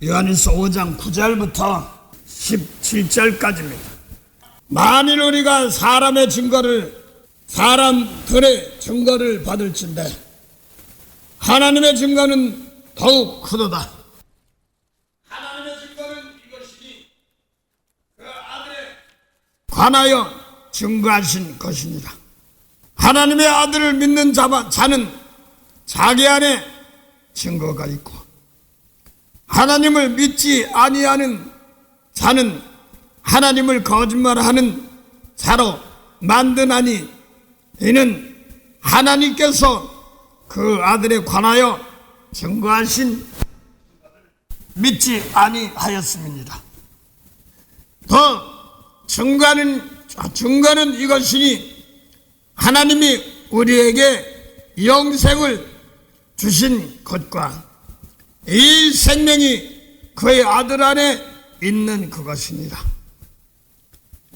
요한일서 5장 9절부터 17절까지입니다. 만일 우리가 사람들의 증거를 받을진대 하나님의 증거는 더욱 크도다. 하나님의 증거는 이것이니 그 아들에 관하여 증거하신 것이니라. 하나님의 아들을 믿는 자는 자기 안에 증거가 있고 하나님을 믿지 아니하는 자는 하나님을 거짓말하는 자로 만드나니 이는 하나님께서 그 아들에 관하여 증거하신 믿지 아니하였음이니라. 더 증거는 이것이니 하나님이 우리에게 영생을 주신 것과 이 생명이 그의 아들 안에 있는 그것이니라.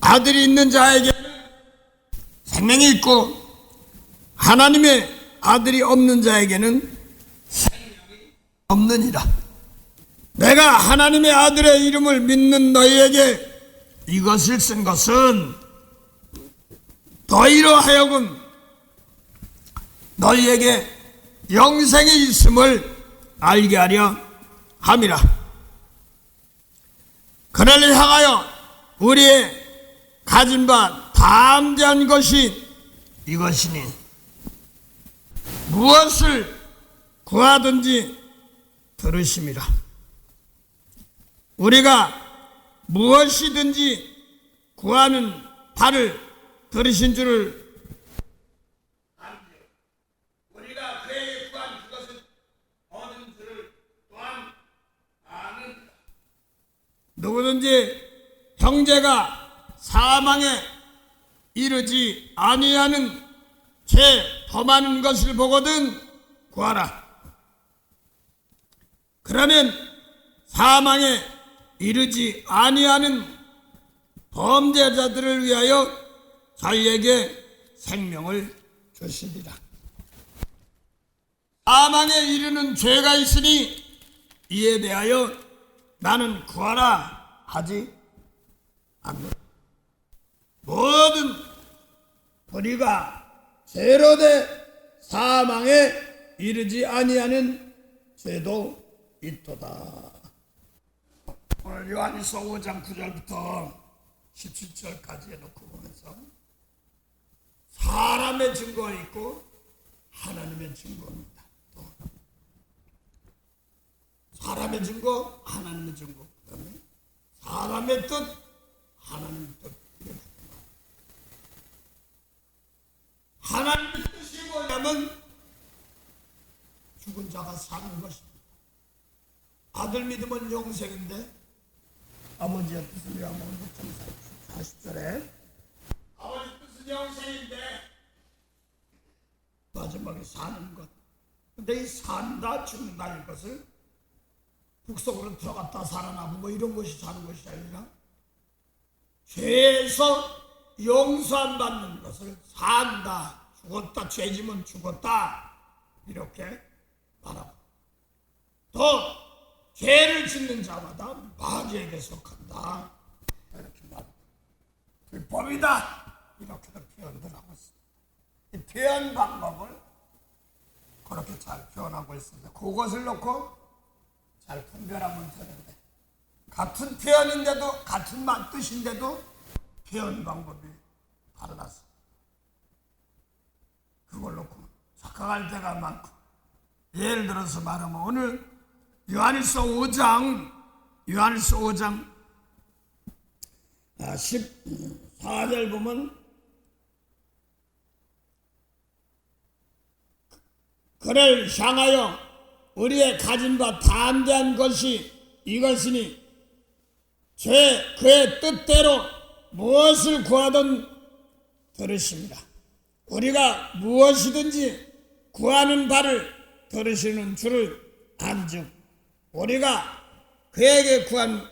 아들이 있는 자에게는 생명이 있고 하나님의 아들이 없는 자에게는 생명이 없느니라. 내가 하나님의 아들의 이름을 믿는 너희에게 이것을 쓴 것은 너희로 하여금 너희에게 영생이 있음을 알게 하려 함이라. 그를 향하여 우리의 가진 바 담대한 것이 이것이니 무엇을 구하든지 들으심이라. 우리가 무엇이든지 구하는 바를 들으신 줄을 알지요. 우리가 그에게 구한 그것을 얻은 줄을 또한 아는. 누구든지 형제가 사망에 이르지 아니하는 죄 더 많은 것을 보거든 구하라. 그러면 사망에 이르지 아니하는 범죄자들을 위하여 자기에게 생명을 주시리라. 사망에 이르는 죄가 있으니 이에 대하여 나는 구하라 하지 않노라. 모든 우리가 죄로 돼 사망에 이르지 아니하는 죄도 있도다. 오늘 요한일서 5장 9절부터 17절까지 해놓고 보면서 사람의 증거가 있고 하나님의 증거입니다. 또 사람의 증거, 하나님의 증거, 그다음에 사람의 뜻, 하나님의 뜻. 하나님의 뜻이 뭐냐면 죽은 자가 사는 것입니다. 아들 믿으면 영생인데 아버지의 뜻을 위하면 40절에 아버지 뜻은 영생인데 마지막에 사는 것. 근데 이 산다 죽는다 이 것을 북속으로 들어갔다 살아나고 뭐 이런 것이 사는 것이 아니라 죄에서 용서 안 받는 것을 산다, 죽었다, 죄지면 죽었다 이렇게 말하고 또 죄를 짓는 자마다 마귀에게 속한다 이렇게 말하고 불법이다 이렇게도 표현들 하고 있습니다. 이 표현 방법을 그렇게 잘 표현하고 있습니다. 그것을 놓고 잘 분별하면 되는데 같은 표현인데도 같은 뜻인데도 표현 방법이 달라서 그걸 놓고 착각할 때가 많고 예를 들어서 말하면 오늘 요한일서 5장 14절 보면 그를 향하여 우리의 가진 바 담대한 것이 이것이니 그의 뜻대로 무엇을 구하든 들으십니다. 우리가 무엇이든지 구하는 바를 들으시는 줄을 안즉 우리가 그에게 구한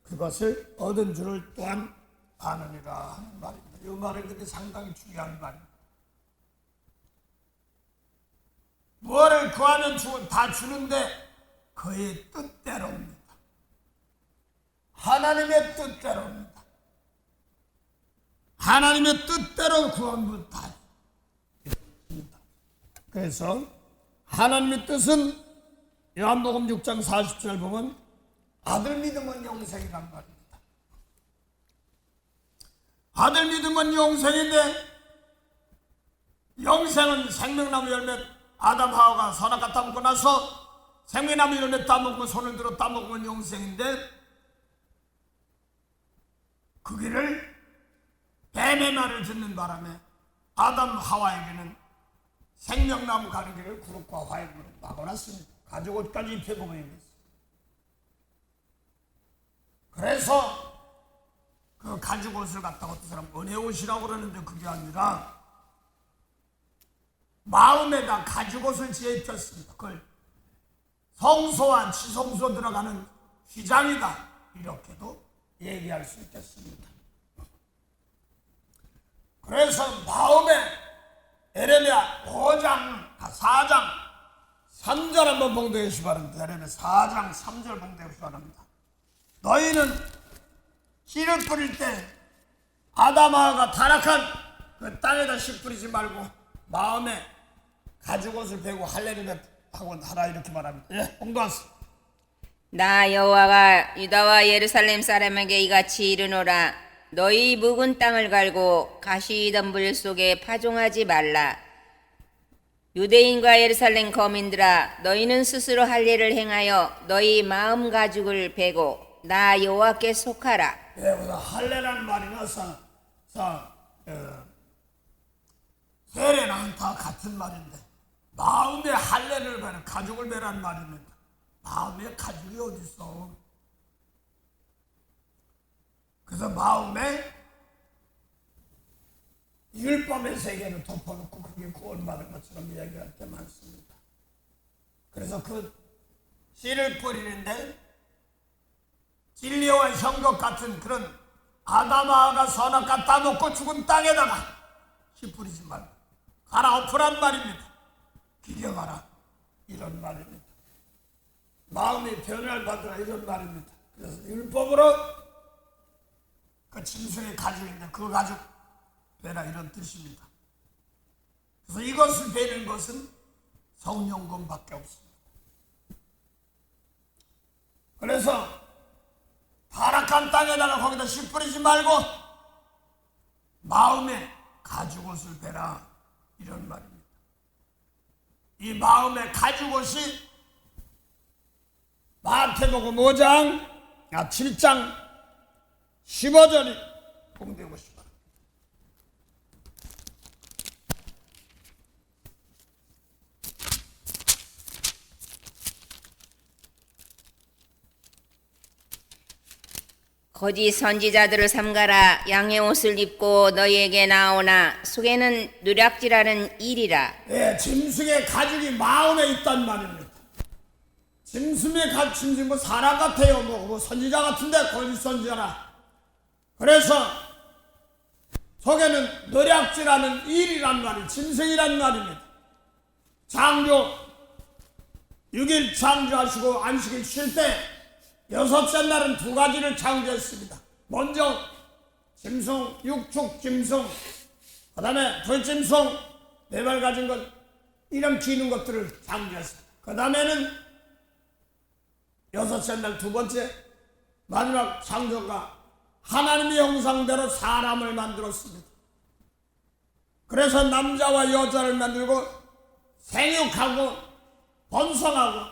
그것을 얻은 줄을 또한 아느니라 하는 말입니다. 이 말은 근데 상당히 중요한 말입니다. 뭐를 구하면 다 주는데 그의 뜻대로입니다. 하나님의 뜻대로입니다. 하나님의 뜻대로 구원부 다 있습니다. 그래서 하나님의 뜻은 요한복음 6장 40절 보면 아들 믿으면 영생이란 말입니다. 아들 믿으면 영생인데, 영생은 생명나무 열매, 아담 하와가 선악과 따먹고 나서 생명나무 열매 따먹고 손을 들어 따먹으면 영생인데, 그 길을 뱀의 말을 듣는 바람에 아담 하와에게는 생명나무 가는 길을 구룩과 화염으로 막아놨습니다. 가죽옷까지 입혀고 보입니다. 그래서 그 가죽옷을 갖다가 어떤 사람 은혜옷이라고 그러는데, 그게 아니라 마음에다 가죽옷을 지어 입혔습니다. 그걸 성소와 지성소 들어가는 휘장이다, 이렇게도 얘기할 수 있겠습니다. 그래서 마음에 에레미야 5장, 4장 3절 한번 봉독해 주시기 바랍니다. 에레미야 4장 3절 봉독해 주시기 바랍니다. 너희는 씨를 뿌릴 때 아담하가 타락한 그 땅에다 씨 뿌리지 말고 마음에 가죽옷을 베고 할례를 하고 하라, 이렇게 말합니다. 예, 봉독하세요. 나 여호와가 유다와 예루살렘 사람에게 이같이 이르노라. 너희 묵은 땅을 갈고 가시덤불 속에 파종하지 말라. 유대인과 예루살렘 거민들아, 너희는 스스로 할례를 행하여 너희 마음 가죽을 베고 나 여호와께 속하라. 예, 할례라는 말이나 세례랑 다 같은 말인데, 마음에 할례를 베는 가죽을 베라는 말입니다. 마음에 가죽이 어디 있어? 그래서 마음에 율법의 세계를 덮어놓고 그게 구원받은 것처럼 이야기할 때 많습니다. 그래서 그 씨를 뿌리는데 진리와 형것 같은 그런 아담아가 선악과 따먹고 죽은 땅에다가 씨 뿌리지 말고 갈아엎으란 말입니다. 기경하라, 이런 말입니다. 마음이 변화를 받으라, 이런 말입니다. 그래서 율법으로 그 짐승의 가죽인데 그 가죽 베라, 이런 뜻입니다. 그래서 이것을 베는 것은 성령권밖에 없습니다. 그래서 타락한 땅에다가 거기다 씨 뿌리지 말고 마음에 가죽옷을 베라, 이런 말입니다. 이 마음에 가죽옷이 마태복음 5장 7장 15절이 공되고 싶어요. 거짓 선지자들을 삼가라. 양의 옷을 입고 너희에게 나오나 속에는 누락질하는 일이라. 예, 짐승의 가죽이 마음에 있단 말입니다. 짐승의 짐승 뭐 사람 같아요. 뭐 선지자 같은데 거짓 선지자라. 그래서 속에는 노략질하는 일이란 말이 짐승이란 말입니다. 창조 6일 창조하시고 안식일 쉴 때 여섯째 날은 두 가지를 창조했습니다. 먼저 짐승, 육축 짐승, 그 다음에 불짐승, 네 발 가진 것, 이런 기는 것들을 창조했습니다. 그 다음에는 여섯째 날 두 번째 마지막 창조가 하나님의 형상대로 사람을 만들었습니다. 그래서 남자와 여자를 만들고 생육하고 번성하고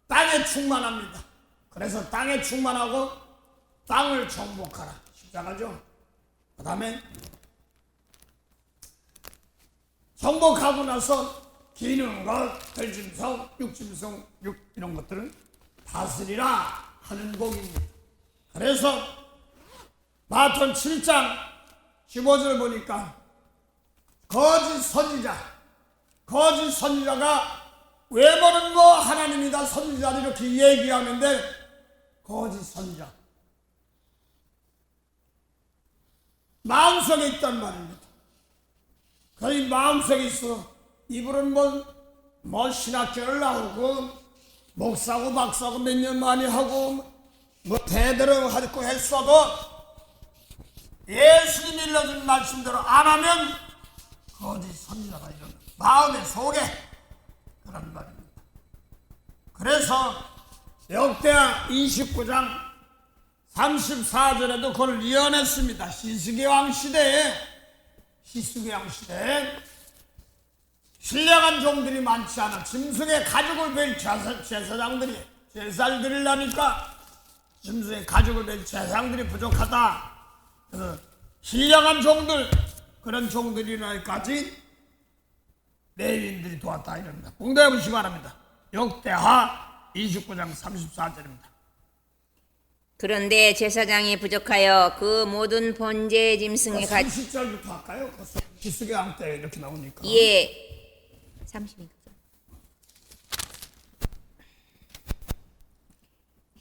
땅에 충만합니다. 그래서 땅에 충만하고 땅을 정복하라, 십자가죠. 그 다음에 정복하고 나서 기는 것, 들짐승, 육짐승, 이런 것들을 다스리라 하는 복입니다. 그래서 마태복음 7장 15절 보니까 거짓 선지자가 왜 보는 거 하나님이다 선지자를 이렇게 얘기하는데, 거짓 선지자 마음속에 있단 말입니다. 거의 마음속에 있어. 이분은 뭐 신학교를 나오고 목사고 박사고 몇 년 많이 하고 뭐 대대로 하고 했어도 예수님이 일러준 말씀대로 안 하면 거짓 선지자가 이런 마음의 속에 그런 말입니다. 그래서 역대하 29장 34절에도 그걸 예언했습니다. 히스기 왕 시대에 신령한 종들이 많지 않아 짐승의 가죽을 벨 제사장들이 제사를 드리려니까 짐승의 가죽을 벨 제사장들이 부족하다. 그래서 신령한 종들 그런 종들이라까지 레위인들이 도왔다 이럽니다. 공부해 보시기 바랍니다. 역대하 29장 34절입니다. 그런데 제사장이 부족하여 그 모든 번제 짐승의 30절부터 할까요? 히스기 왕 때 이렇게 나오니까. 예. 32.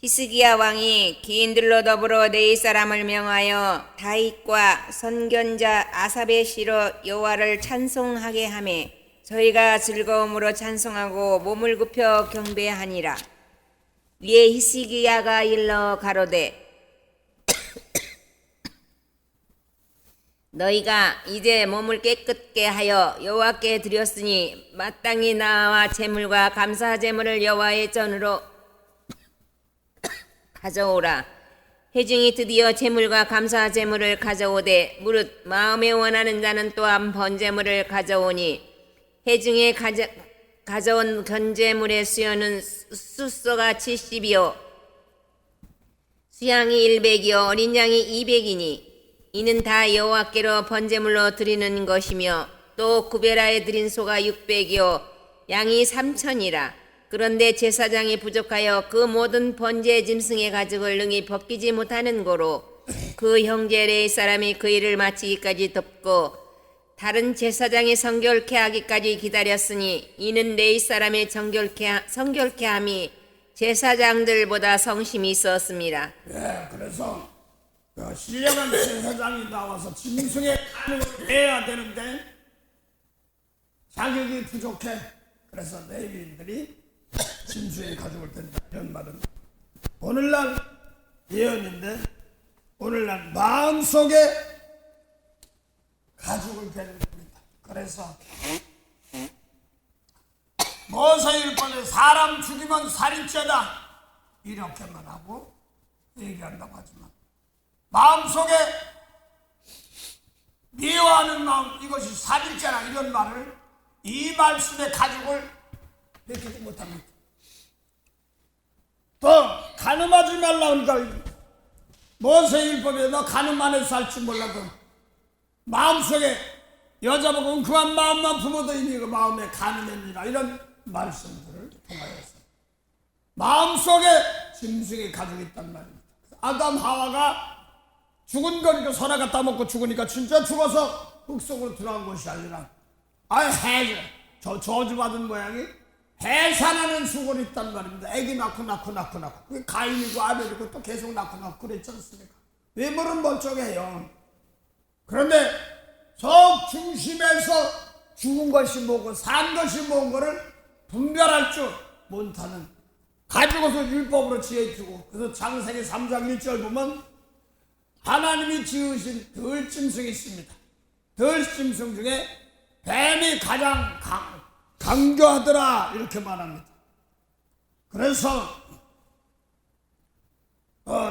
히스기야 왕이 기인들로 더불어 네이 사람을 명하여 다윗과 선견자 아삽의 시로 여호와를 찬송하게 하매 저희가 즐거움으로 찬송하고 몸을 굽혀 경배하니라. 위에 히스기야가 일러 가로되 너희가 이제 몸을 깨끗게 하여 여호와께 드렸으니 마땅히 나와 제물과 감사 제물을 여호와의 전으로 가져오라. 회중이 드디어 제물과 감사 제물을 가져오되 무릇 마음에 원하는 자는 또한 번제물을 가져오니 회중에 가져온 번제물의 수요는 숫소가 70이요 수양이 100이요 어린 양이 200이니 이는 다 여호와께로 번제물로 드리는 것이며 또 구베라에 드린 소가 600이요 양이 3,000이라. 그런데 제사장이 부족하여 그 모든 번제 짐승의 가죽을 능히 벗기지 못하는 고로 그 형제 레위 사람이 그 일을 마치기까지 덮고 다른 제사장이 성결케 하기까지 기다렸으니 이는 레위 사람의 성결케 함이 제사장들보다 성심이 있었습니다. 네, 그래서 신령한 제사장이 나와서 짐승의 가죽을 내야 되는데 자격이 부족해. 그래서 레위인들이 짐승의 가죽을 댄다. 이런 말은 오늘날 예언인데 오늘날 마음속에 가죽을 베는 겁니다. 그래서 모세율법에 사람 죽이면 살인죄다 이렇게만 하고 얘기한다고 하지만 마음속에 미워하는 마음 이것이 살인죄라 이런 말을 이 말씀의 가죽을 베끼지 못합니다. 또 간음하지 말라 그러니까 모세율법에 너 간음 안 해서 살지 몰라도 마음속에 여자보고 엉큼한 마음만 품어도 이미 그 마음에 간음했니라 이런 말씀들을 통하여서 마음속에 짐승의 가죽이 있단 말입니다. 아담 하와가 죽은 거니까 선악 갖다 먹고 죽으니까 진짜 죽어서 흙속으로 들어간 것이 아니라 저주받은 모양이 해산하는 수건이 있단 말입니다. 애기 낳고 그게 가인이고 아벨이고 또 계속 낳고 그랬지 않습니까? 외모는 멀쩡해요. 그런데 저 중심에서 죽은 것이 뭐고 산 것이 뭔가를 분별할 줄 못하는 가지고서 율법으로 지어주고 그래서 창세기 3장 1절 보면 하나님이 지으신 들짐승이 있습니다. 들짐승 중에 뱀이 가장 강교하더라 이렇게 말합니다. 그래서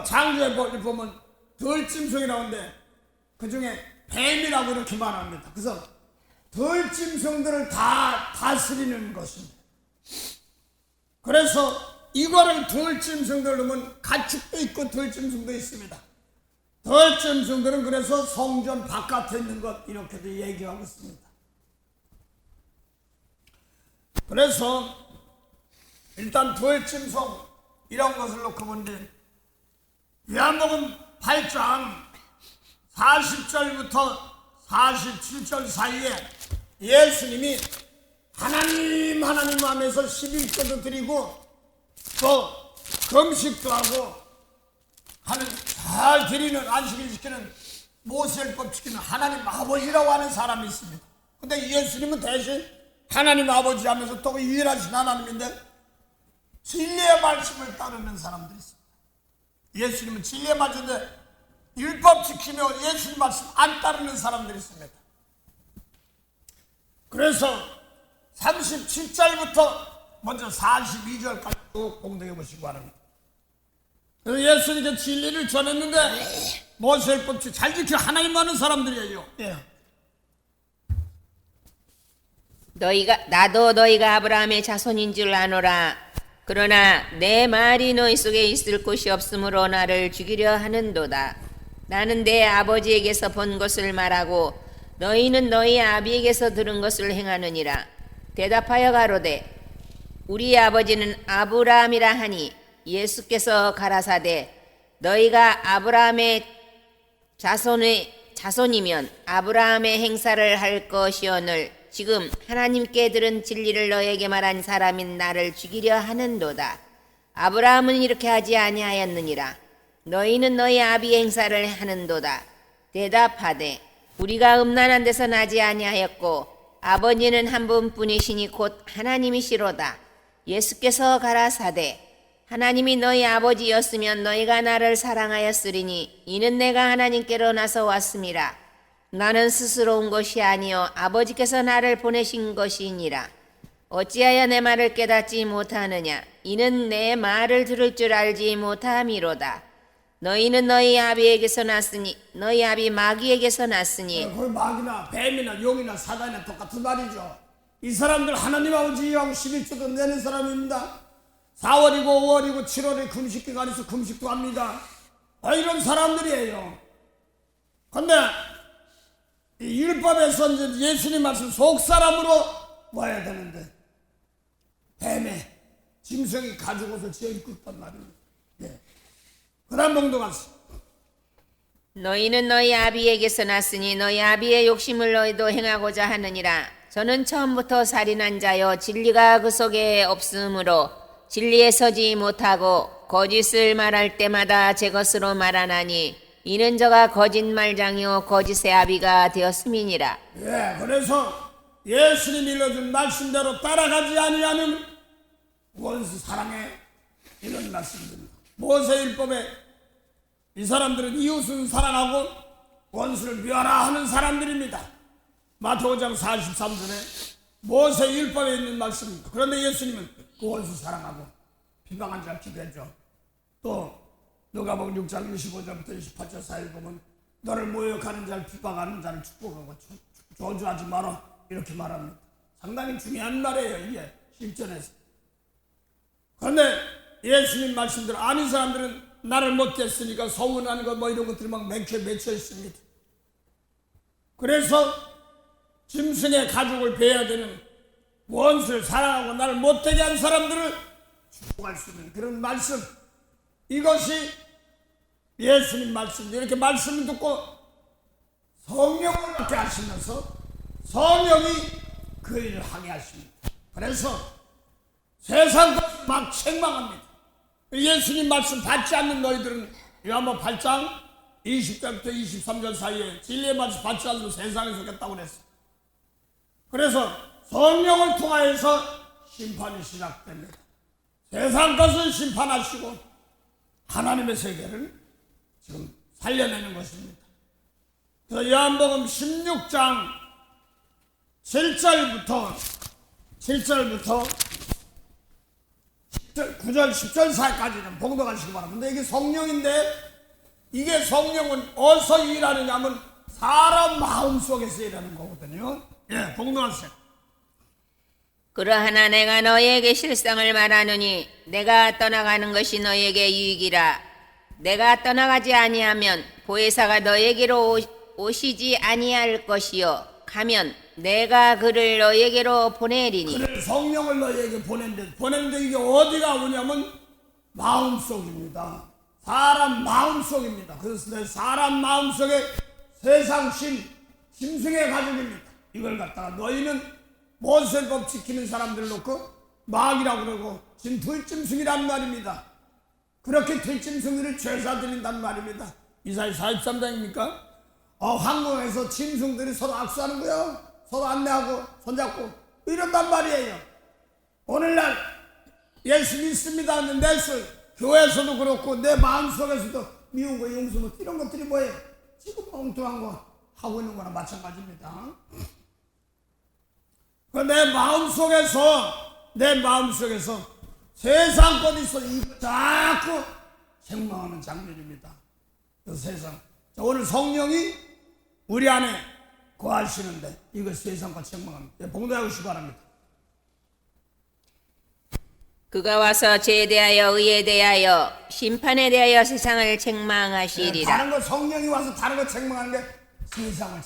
창조에 보면 들짐승이 나오는데 그 중에 뱀이라고 이렇게 말합니다. 그래서 들짐승들을 다 다스리는 것입니다. 그래서 이거를 들짐승들 보면 가축도 있고 들짐승도 있습니다. 들짐승들은 그래서 성전 바깥에 있는 것 이렇게도 얘기하고 있습니다. 그래서 일단 들짐승 이런 것을 놓고 본데 요한복음 8장 40절부터 47절 사이에 예수님이 하나님 하면서 11조도 드리고 또 금식도 하고 하는 잘 드리는 안식일 지키는 모세율법 지키는 하나님 아버지라고 하는 사람이 있습니다. 근데 예수님은 대신 하나님 아버지 하면서 또 유일하신 하나님인데 진리의 말씀을 따르는 사람들이 있습니다. 예수님은 진리에 맞는데 율법 지키며 예수님 말씀 안 따르는 사람들이 있습니다. 그래서 37절부터 먼저 42절까지 쭉 공독해 보시기 바랍니다. 그래서 예수님께 진리를 전했는데 모세율법 잘 지켜 하나님 많은 사람들이에요. 예. 나도 너희가 아브라함의 자손인 줄 아노라. 그러나 내 말이 너희 속에 있을 곳이 없으므로 나를 죽이려 하는도다. 나는 내 아버지에게서 본 것을 말하고 너희는 너희 아비에게서 들은 것을 행하느니라. 대답하여 가로되 우리 아버지는 아브라함이라 하니 예수께서 가라사대 너희가 아브라함의 자손이면 아브라함의 행사를 할 것이오늘 지금 하나님께 들은 진리를 너에게 말한 사람인 나를 죽이려 하는도다. 아브라함은 이렇게 하지 아니하였느니라. 너희는 너희 아비의 행사를 하는도다. 대답하되 우리가 음란한 데서 나지 아니하였고 아버지는 한 분뿐이시니 곧 하나님이시로다. 예수께서 가라사대 하나님이 너희 아버지였으면 너희가 나를 사랑하였으리니 이는 내가 하나님께로 나서 왔음이라. 나는 스스로 온 것이 아니요 아버지께서 나를 보내신 것이니라. 어찌하여 내 말을 깨닫지 못하느냐. 이는 내 말을 들을 줄 알지 못함이로다. 너희는 너희 아비에게서 났으니 너희 아비 마귀에게서 났으니 거기 마귀나 뱀이나 용이나 사단이나 똑같은 말이죠. 이 사람들 하나님 아버지하고 11조도 내는 사람입니다. 4월이고 5월이고 7월에 금식기가 있어 금식도 합니다. 이런 사람들이에요. 근데 이 율법에서 이제 예수님 말씀 속사람으로 와야 되는데 뱀에 짐승이 가죽 옷을 지어 입고 있단 말입니다. 예. 그 다음 봉독하세요. 너희는 너희 아비에게서 났으니 너희 아비의 욕심을 너희도 행하고자 하느니라. 저는 처음부터 살인한 자여 진리가 그 속에 없으므로 진리에 서지 못하고 거짓을 말할 때마다 제 것으로 말하나니 이는 저가 거짓말장이요 거짓의 아비가 되었음이니라. 예, 그래서 예수님이 일러준 말씀대로 따라가지 아니하는 원수 사랑에 이런 말씀입니다. 모세율법에 이 사람들은 이웃은 사랑하고 원수를 멸하라 하는 사람들입니다. 마태오 5장 43절에 모세율법에 있는 말씀입니다. 그런데 예수님은 그 원수 사랑하고 비방한 자를 기도해줘. 또 누가복음 6장 25절부터 28절 사이에 보면 너를 모욕하는 자를 비방하는 자를 축복하고 저주하지 마라 이렇게 말합니다. 상당히 중요한 말이에요. 이게 실전에서. 그런데 예수님 말씀대로 아닌 사람들은 나를 못겠으니까 서운한 거 뭐 이런 것들이 막 맺혀 있습니다. 그래서 짐승의 가죽을 베야 되는 원수를 사랑하고 나를 못되게 한 사람들을 축복할 수 있는 그런 말씀, 이것이 예수님 말씀. 이렇게 말씀을 듣고 성령을 받게 하시면서 성령이 그 일을 하게 하십니다. 그래서 세상 것을 막 책망합니다. 예수님 말씀 받지 않는 너희들은 요한복음 8장 20절부터 23절 사이에 진리의 말씀 받지 않는 세상에 속했다고 그랬어요. 그래서 성령을 통하여서 심판이 시작됩니다. 세상 것을 심판하시고 하나님의 세계를 지금 살려내는 것입니다. 그래서 요한복음 16장 7절부터 9절 10절 사이까지는 봉독하시기 바랍니다. 근데 이게 성령인데 이게 성령은 어디서 일하느냐면 사람 마음속에서 일하는 거거든요. 예, 봉독하세요. 그러하나 내가 너희에게 실상을 말하노니 내가 떠나가는 것이 너희에게 유익이라. 내가 떠나가지 아니하면 보혜사가 너희에게로 오시지 아니할 것이요 가면 내가 그를 너희에게로 보내리니. 그를 성령을 너희에게 보내는데 이게 어디가 오냐면 마음속입니다. 사람 마음속입니다. 그래서 사람 마음속에 세상 짐승의 가죽입니다. 이걸 갖다가 너희는 모세법 지키는 사람들 놓고 마귀라고 그러고 지금 들짐승이란 말입니다. 그렇게 들짐승들을 죄사 드린단 말입니다. 이사야 43장입니까? 황궁에서 짐승들이 서로 악수하는 거예요. 서로 안내하고 손잡고 이런단 말이에요. 오늘날 예수 믿습니다 하는 넷을 교회에서도 그렇고 내 마음속에서도 미운 거, 용서 못 이런 것들이 뭐예요? 지금 엉뚱한 거 하고 있는 거나 마찬가지입니다. 내 마음속에서 세상 것 있어 이거 자꾸 책망하는 장면입니다. 그 세상. 자, 오늘 성령이 우리 안에 거하시는데 이거 세상 것 책망합니다. 봉독하고 싶어 바랍니다. 그가 와서 죄에 대하여 의에 대하여 심판에 대하여 세상을 책망하시리라. 다른 거 성령이 와서 다른 거 책망하는 게 세상을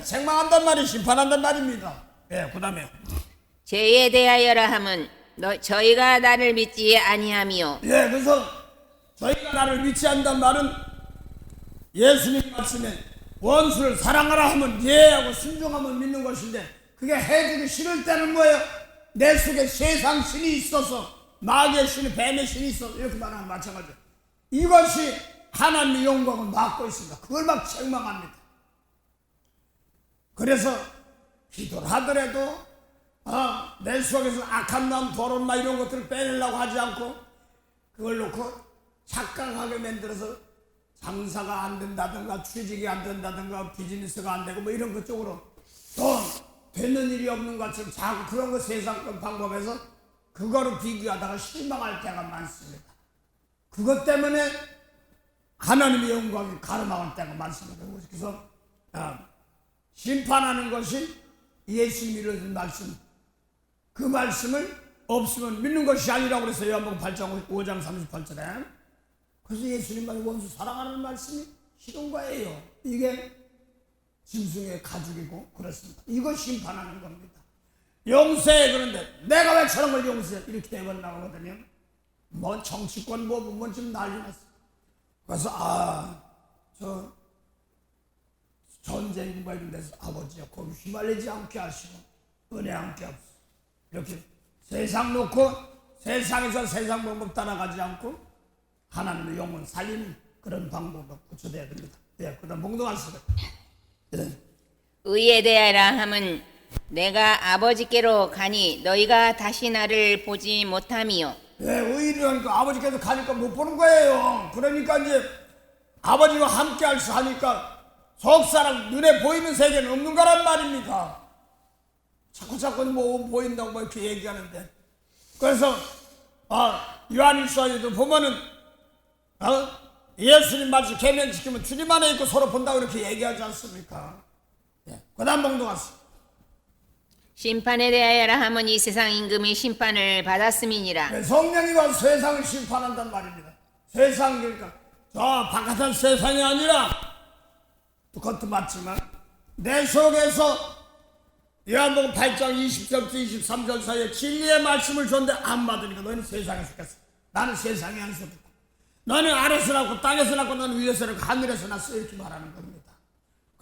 책망한단 말이 심판한단 말입니다. 그 다음에 죄에 대하여라 함은 저희가 나를 믿지 아니하미요. 그래서 저희가 나를 믿지 않는단 말은 예수님 말씀에 원수를 사랑하라 하면 예하고 순종하면 믿는 것인데 그게 해주기 싫을 때는 뭐예요? 내 속에 세상 신이 있어서 마귀의 신이 뱀의 신이 있어서 이렇게 말하면 마찬가지예요. 이것이 하나님의 영광을 막고 있습니다. 그걸 막 책망합니다. 그래서 기도를 하더라도 내 속에서 악한 마음, 더러운 말 이런 것들을 빼내려고 하지 않고 그걸 놓고 착각하게 만들어서 장사가 안 된다든가 취직이 안 된다든가 비즈니스가 안 되고 뭐 이런 것 쪽으로 또 되는 일이 없는 것처럼 자꾸 그런 거 세상 방법에서 그거로 비교하다가 실망할 때가 많습니다. 그것 때문에 하나님의 영광이 가로막을 때가 많습니다. 그래서 심판하는 것이 예수님이 이루어진 말씀, 그 말씀을 없으면 믿는 것이 아니라고 그랬어요. 요한복음 5장 38절에. 그래서 예수님만의 원수 사랑하는 말씀이 싫은 거예요. 이게 짐승의 가죽이고 그렇습니다. 이거 심판하는 겁니다. 용서해. 그런데 내가 왜 저런 걸 용서해? 이렇게 대번 나오거든요. 뭐 정치권 뭐 지금 난리 났어. 그래서 저 전쟁 뭐 이런 데서 아버지야 거기 휘말리지 않게 하시고 은혜 않게 하시고 이렇게 세상 놓고 세상에서 세상 방법 따라가지 않고 하나님의 영혼 살리는 그런 방법을 고쳐야 됩니다. 그 다음 봉독하시죠. 의에 대하여라 함은 내가 아버지께로 가니 너희가 다시 나를 보지 못함이요. 의리하니까 아버지께서 가니까 못 보는 거예요. 그러니까 이제 아버지와 함께 할 수 하니까 속사람 눈에 보이는 세계는 없는 거란 말입니다. 자꾸 뭐 보인다고 뭐 이렇게 얘기하는데 그래서 요한일서에도 보면은 예수님 말씀 계명지키면 주님 안에 있고 서로 본다고 이렇게 얘기하지 않습니까? 그 다음 봉독하세요. 심판에 대하여라 함은 이 세상 임금이 심판을 받았음이니라. 성령이 와서 세상을 심판한단 말입니다. 세상 그러니까 저 바깥한 세상이 아니라 그것도 맞지만 내 속에서 요한복음 8장 20절부터 23절 사이에 진리의 말씀을 줬는데 안 받으니까 너희는 세상에 속했어. 나는 세상에 안 속했고 너는 아래서 났고 땅에서 났고 너는 위에서 났고 하늘에서 났어 이렇게 말하는 겁니다.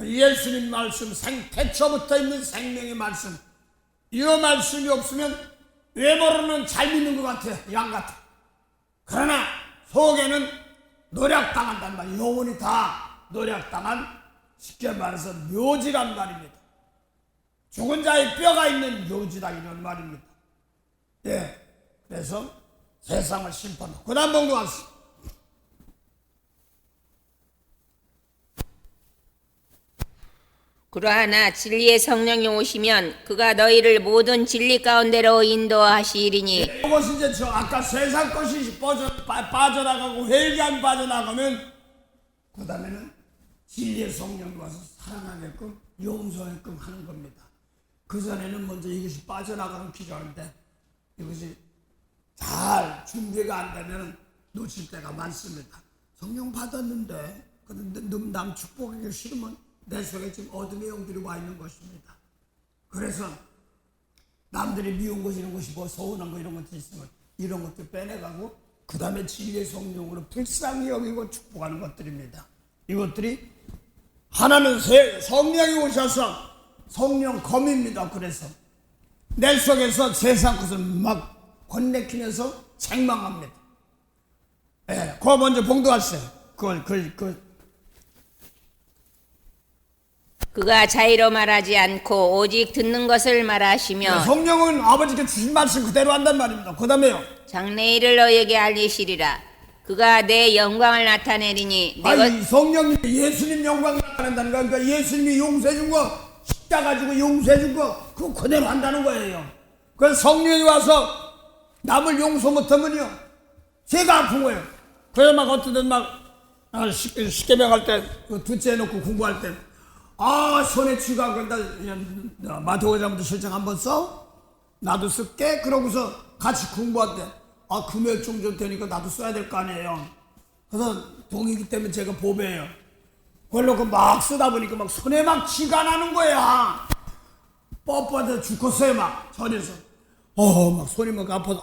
예수님 말씀 태초부터 있는 생명의 말씀 이 말씀이 없으면 외모로는 잘 믿는 것 같아. 양 같아. 그러나 속에는 노력당한단 말이에요. 영혼이 다 노력당한 쉽게 말해서 묘지란 말입니다. 죽은 자의 뼈가 있는 묘지다 이런 말입니다. 그래서 세상을 심판하고 그 다음 봉독하세요. 그러하나 진리의 성령이 오시면 그가 너희를 모든 진리 가운데로 인도하시리니. 이것이 이제 저 아까 세상 것이 빠져나가고 회개안 빠져나가면 그 다음에는 진리의 성령이 와서 사랑하게끔 용서하게끔 하는 겁니다. 그 전에는 먼저 이것이 빠져나가는 필요한데 이것이 잘 준비가 안 되면 놓칠 때가 많습니다. 성령 받았는데 그런데 남 축복하기 싫으면 내 속에 지금 어둠의 영들이 와 있는 것입니다. 그래서 남들이 미운 것 이런 것이 뭐 서운한 거 이런 것들이 있으면 이런 것들 빼내가고 그 다음에 진리의 성령으로 불쌍히 여기고 축복하는 것들입니다. 이것들이 하나는 성령이 오셔서 성령 검입니다. 그래서 내 속에서 세상 것을 막 건네키면서 책망합니다. 그거 먼저 봉독하세요. 그가 자의로 말하지 않고 오직 듣는 것을 말하시며 성령은 아버지께 주신 말씀 그대로 한단 말입니다. 그 다음에요. 장래일을 너희에게 알리시리라. 그가 내 영광을 나타내리니 내가 아니 성령님이 예수님 영광 나타낸다는 거, 그러니까 예수님이 용서해 준 거, 십자 가지고 용서해 준 거, 그거 그대로 한다는 거예요. 그래서 성령이 와서 남을 용서 못하면요 제가 아픈 거예요. 그래서 막 어떤 때는 막 십계명 할 때, 둘째 해놓고 공부할 때, 손에 쥐가 그런다. 마태복음 실장 한번 써? 나도 쓸게. 그러고서 같이 공부할 때, 금요일쯤 되니까 나도 써야 될 거 아니에요. 그래서 동이기 때문에 제가 보배예요. 그걸 놓고 막 쓰다 보니까 막 손에 막 쥐가 나는 거야. 뻣뻣해서 죽겠어요, 막 전에서. 막 손이 막 아파서,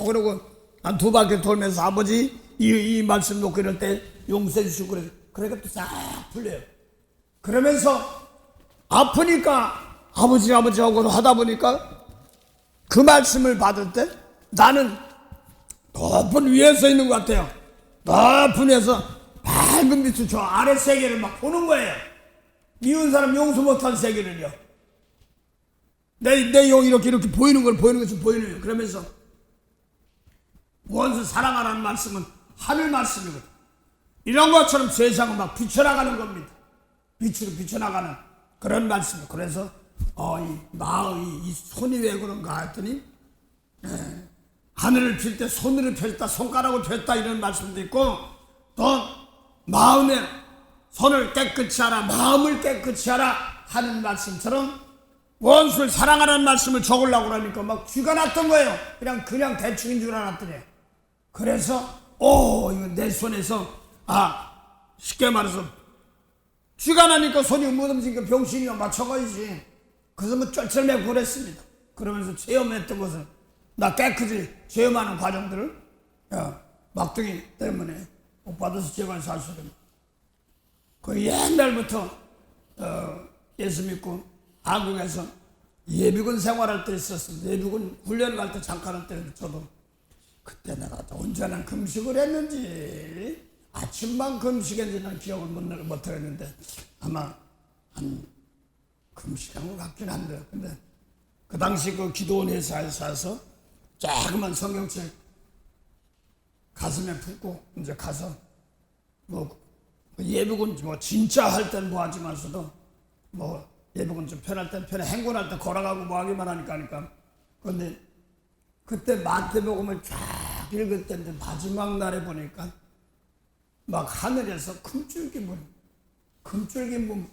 그러고 한 두 바퀴 돌면서 아버지 이 말씀 놓고 이럴 때 용서해 주시고 그래서 그러니까 또 싹 풀려요. 그러면서 아프니까 아버지 하고 하다 보니까 그 말씀을 받을 때 나는 높은 위에서 있는 것 같아요. 높은 위에서 밝은 빛을 저 아래 세계를 막 보는 거예요. 미운 사람 용서 못한 세계를요. 내 용 이렇게 보이는 것이 보이는 거예요. 그러면서 원수 사랑하라는 말씀은 하늘 말씀이거든. 이런 것처럼 세상은 막 비춰나가는 겁니다. 빛으로 비춰나가는 그런 말씀이에요. 그래서 이 손이 왜 그런가 했더니 하늘을 필 때 손으로 폈다, 손가락을 폈다 이런 말씀도 있고, 또 마음에 손을 깨끗이 하라, 마음을 깨끗이 하라 하는 말씀처럼 원수를 사랑하라는 말씀을 적으려고 그러니까 막 쥐가 났던 거예요. 그냥 대충인 줄 알았더니. 그래서 이거 내 손에서 쉽게 말해서 쥐가 나니까 손이 무덤지니까 병신이와 맞춰가야지. 그래서 뭐 쩔쩔매고 그랬습니다. 그러면서 체험했던 것을 나 깨끗이 체험하는 과정들을 막둥이 때문에 못 받아서 제가 사실은 그 옛날부터 예수 믿고 한국에서 예비군 생활할 때 있었습니다. 예비군 훈련 갈 때 잠깐 할 때 저도 그때 내가 언제나 금식을 했는지 아침만 금식했는지는 기억을 못하겠는데 아마 한 금식한 것 같긴 한데, 근데 그 당시 그 기도원 회사에 사서 조그만 성경책 가슴에 품고 이제 가서 뭐 예비군 뭐 진짜 할 땐 뭐 하지만서도 뭐 예비군 좀 편할 땐 편해, 행군할 때 걸어가고 뭐 하기만 하니까. 그런데 그때 마태복음을 쫙 읽을 때인데 마지막 날에 보니까 막 하늘에서 금줄기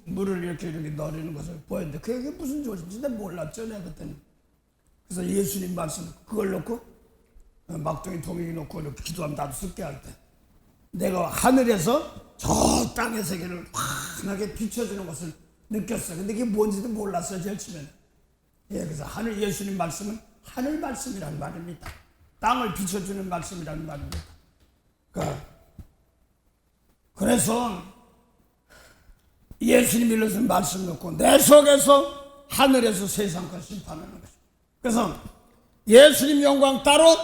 물을 이렇게 내리는 것을 보였는데 그게 무슨 조짐인지 내가 몰랐죠, 내가 그때는. 그래서 예수님 말씀 그걸 놓고 막둥이 동익이 놓고 이렇게 기도하면 나도 쓸게 할 때 내가 하늘에서 저 땅의 세계를 환하게 비춰주는 것을 느꼈어요. 근데 그게 뭔지도 몰랐어요, 제일 처음에는. 그래서 예수님 말씀은 하늘 말씀이라는 말입니다. 땅을 비춰주는 말씀이라는 말입니다. 그래서 예수님이 일러준 말씀 놓고 내 속에서 하늘에서 세상과 심판하는 것입니다. 그래서 예수님 영광 따로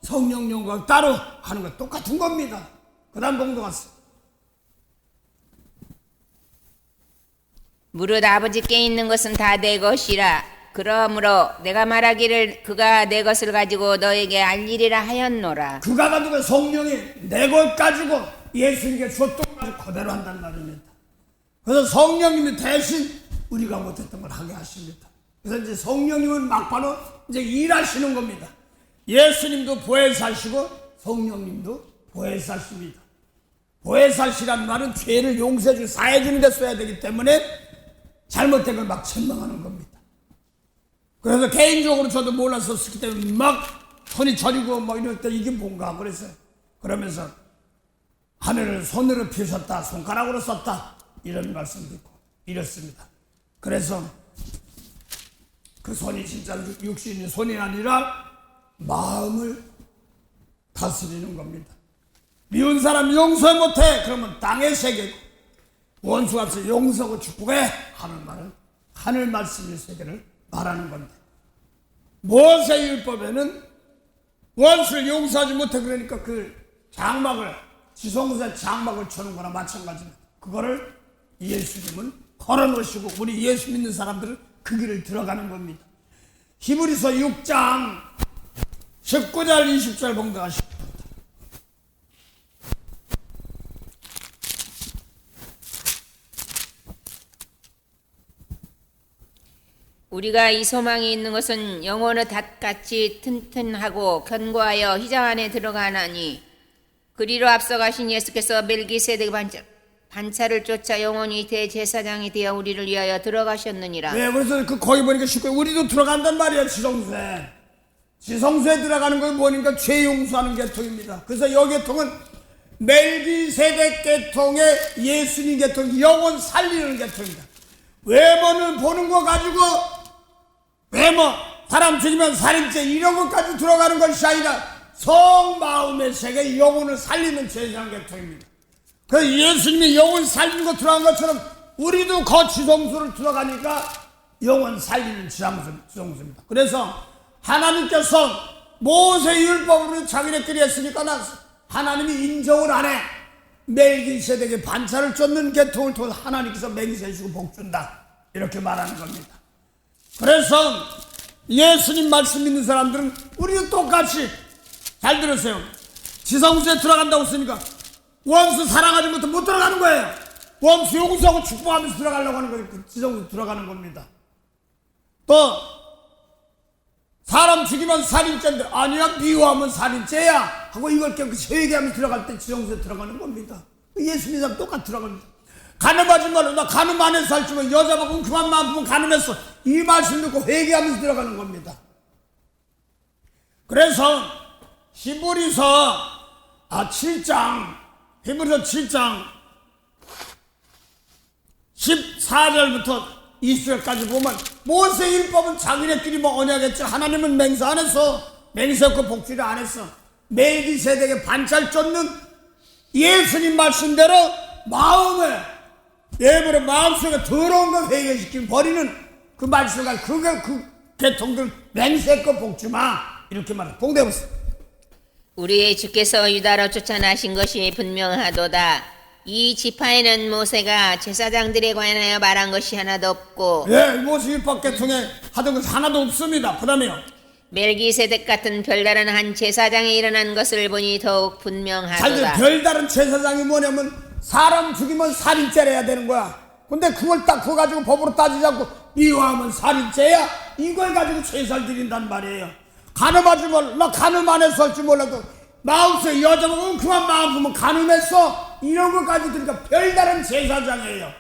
성령 영광 따로 하는 것 똑같은 겁니다. 그 다음 봉도 갔어요. 무릇 아버지께 있는 것은 다 내 것이라. 그러므로 내가 말하기를 그가 내 것을 가지고 너에게 알리리라 하였노라. 그가 가지고 성령이 내 것 가지고 예수님께 줬던 것을 그대로 한다는 말입니다. 그래서 성령님이 대신 우리가 못했던 걸 하게 하십니다. 그래서 이제 성령님은 막바로 이제 일하시는 겁니다. 예수님도 보혜사시고 성령님도 보혜사십니다. 보혜사시란 말은 죄를 용서해주고 사해주는 데 써야 되기 때문에 잘못된 걸 막 책망하는 겁니다. 그래서 개인적으로 저도 몰라서 썼기 때문에 막 손이 저리고 뭐 이럴 때 이게 뭔가 그랬어요. 그러면서 하늘을 손으로 펴셨다, 손가락으로 썼다 이런 말씀도 있고 이렇습니다. 그래서 그 손이 진짜 육신의 손이 아니라 마음을 다스리는 겁니다. 미운 사람 용서 못해 그러면 땅의 세계 원수가 없어 용서하고 축복해 하는 말은 하늘 말씀의 세계를 말하는 건데, 모세 율법에는 원수를 용서하지 못해 그러니까 그 장막을 지성소에 장막을 쳐는 거나 마찬가지입니다. 그거를 예수님은 걸어놓으시고 우리 예수 믿는 사람들은 그 길을 들어가는 겁니다. 히브리서 6장 19절 20절 봉독하십니다. 우리가 이 소망이 있는 것은 영혼의 닷같이 튼튼하고 견고하여 희장 안에 들어가나니 그리로 앞서가신 예수께서 멜기세덱 반차를 쫓아 영원히 대제사장이 되어 우리를 위하여 들어가셨느니라. 네, 그래서 거기 보니까 쉽게 우리도 들어간단 말이야. 지성소에 들어가는 거 보니까 죄 용서하는 계통입니다. 그래서 이 계통은 멜기세덱 계통의 예수님 계통, 영혼 살리는 계통입니다. 외모를 보는 거 가지고 외모, 사람 죽이면 살인죄 이런 것까지 들어가는 것이 아니라 성마음의 세계, 영혼을 살리는 제사장 계통입니다. 그래서 예수님이 영혼 살리는 거 들어간 것처럼 우리도 지성소를 들어가니까 영혼 살리는 지성소입니다. 그래서 하나님께서 모세 율법으로 자기네끼리 했으니까 하나님이 인정을 안 해. 멜기세덱의 반차를 쫓는 계통을 통해서 하나님께서 맹세해 주고 복 준다, 이렇게 말하는 겁니다. 그래서 예수님 말씀 믿는 사람들은 우리도 똑같이, 잘 들으세요, 지성소에 들어간다고 했으니까 원수 사랑하지 못해 못 들어가는 거예요. 원수 용서하고 축복하면서 들어가려고 하는 거예요. 지성소에 들어가는 겁니다. 또 사람 죽이면 살인죄인데 아니야, 미워하면 살인죄야 하고 이걸 깨끗이 회개하면서 들어갈 때 지성소에 들어가는 겁니다. 예수 믿는 사람 똑같이 들어갑니다. 가늠하지 말라, 나 가늠 안 해서 살지만 여자만큼 그만 마음 보면 가늠했어, 이 말씀 듣고 회개하면서 들어가는 겁니다. 그래서 히브리서 7장 14절부터 20절까지 보면 모세 율법은 자기네끼리 언약했지 하나님은 맹세 안 했어. 맹세했고 복지를 안 했어. 멜기세덱의 반차를 쫓는 예수님 말씀대로 마음에 내버려 마음속에 더러운 걸 회개시키고 버리는 그 말씀을 그 계통들 맹세했고 복주마, 이렇게 말해. 봉대보세요. 우리의 주께서 유다로 쫓아나신 것이 분명하도다. 이 지파에는 모세가 제사장들에 관하여 말한 것이 하나도 없고, 예, 모세 율법 계통에 하던 것이 하나도 없습니다. 그 다음에요, 멜기세덱 같은 별다른 한 제사장이 일어난 것을 보니 더욱 분명하도다. 별다른 제사장이 뭐냐면 사람 죽이면 살인죄를 해야 되는 거야. 근데 그걸 딱 그거 가지고 법으로 따지지 않고 미워하면 살인죄야, 이걸 가지고 제사를 드린단 말이에요. 가늠하지 말라, 나 가늠 안 해서 할지 몰라도 마음속에 여자가 그만 마음 보면 가늠했어, 이런 것까지 들으니까 별다른 제사장이에요.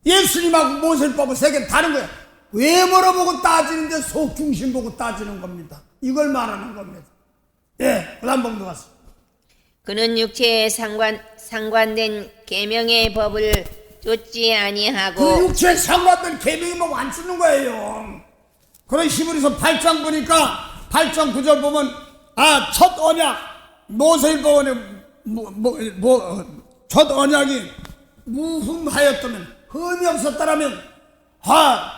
예수님하고 모세율법은 세계는 다른 거예요. 외모로 보고 따지는데 속 중심 보고 따지는 겁니다. 이걸 말하는 겁니다. 예, 그 다음 봉도 갔어. 그는 육체에 상관된 계명의 법을 쫓지 아니하고, 그 육체에 상관된 계명이 뭐 안 쓰는 거예요. 그런 히브리서 8장 보니까 8장 9절 보면 첫 언약 모세율법에 첫 언약이 무흠하였다면, 흠이 없었다라면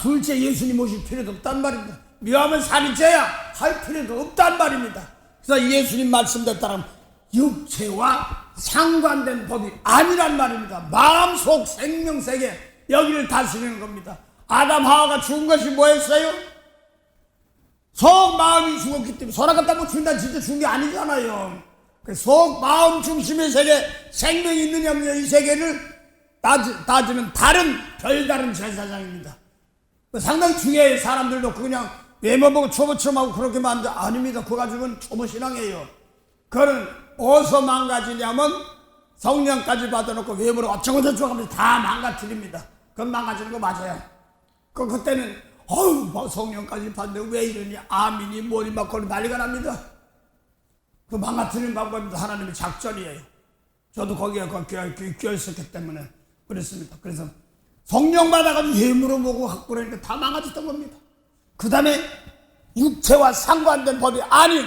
둘째 예수님 오실 필요도 없단 말입니다. 미워하면 살인죄야 할 필요도 없단 말입니다. 그래서 예수님 말씀대로 따르면 육체와 상관된 법이 아니란 말입니다. 마음속 생명세계, 여기를 다스리는 겁니다. 아담 하와가 죽은 것이 뭐였어요? 속 마음이 죽었기 때문에. 소나 갖다 뭐 죽는다 진짜 죽은 게 아니잖아요. 속 마음 중심의 세계, 생명이 있느냐 없느냐, 이 세계를 따지는 별다른 제사장입니다. 상당히 중요해요. 사람들도 그냥 외모 보고 초보처럼하고 그렇게만 하는데 아닙니다. 그거 가지고는 초보신앙이에요. 그거는 어디서 망가지냐면 성령까지 받아놓고 외모로 어쩌고저쩌고 하면서 다 망가뜨립니다. 그건 망가지는 거 맞아요. 그때는 성령까지 받는데 왜 이러니, 아민이 뭐니 막 그런 난리가 납니다. 그 망가뜨리는 방법입니다. 하나님의 작전이에요. 저도 거기에 껴있었기 때문에 그랬습니다. 그래서 성령 받아가지고 예물을 보고 갖고 그러니까 다 망가졌던 겁니다. 그 다음에 육체와 상관된 법이 아닌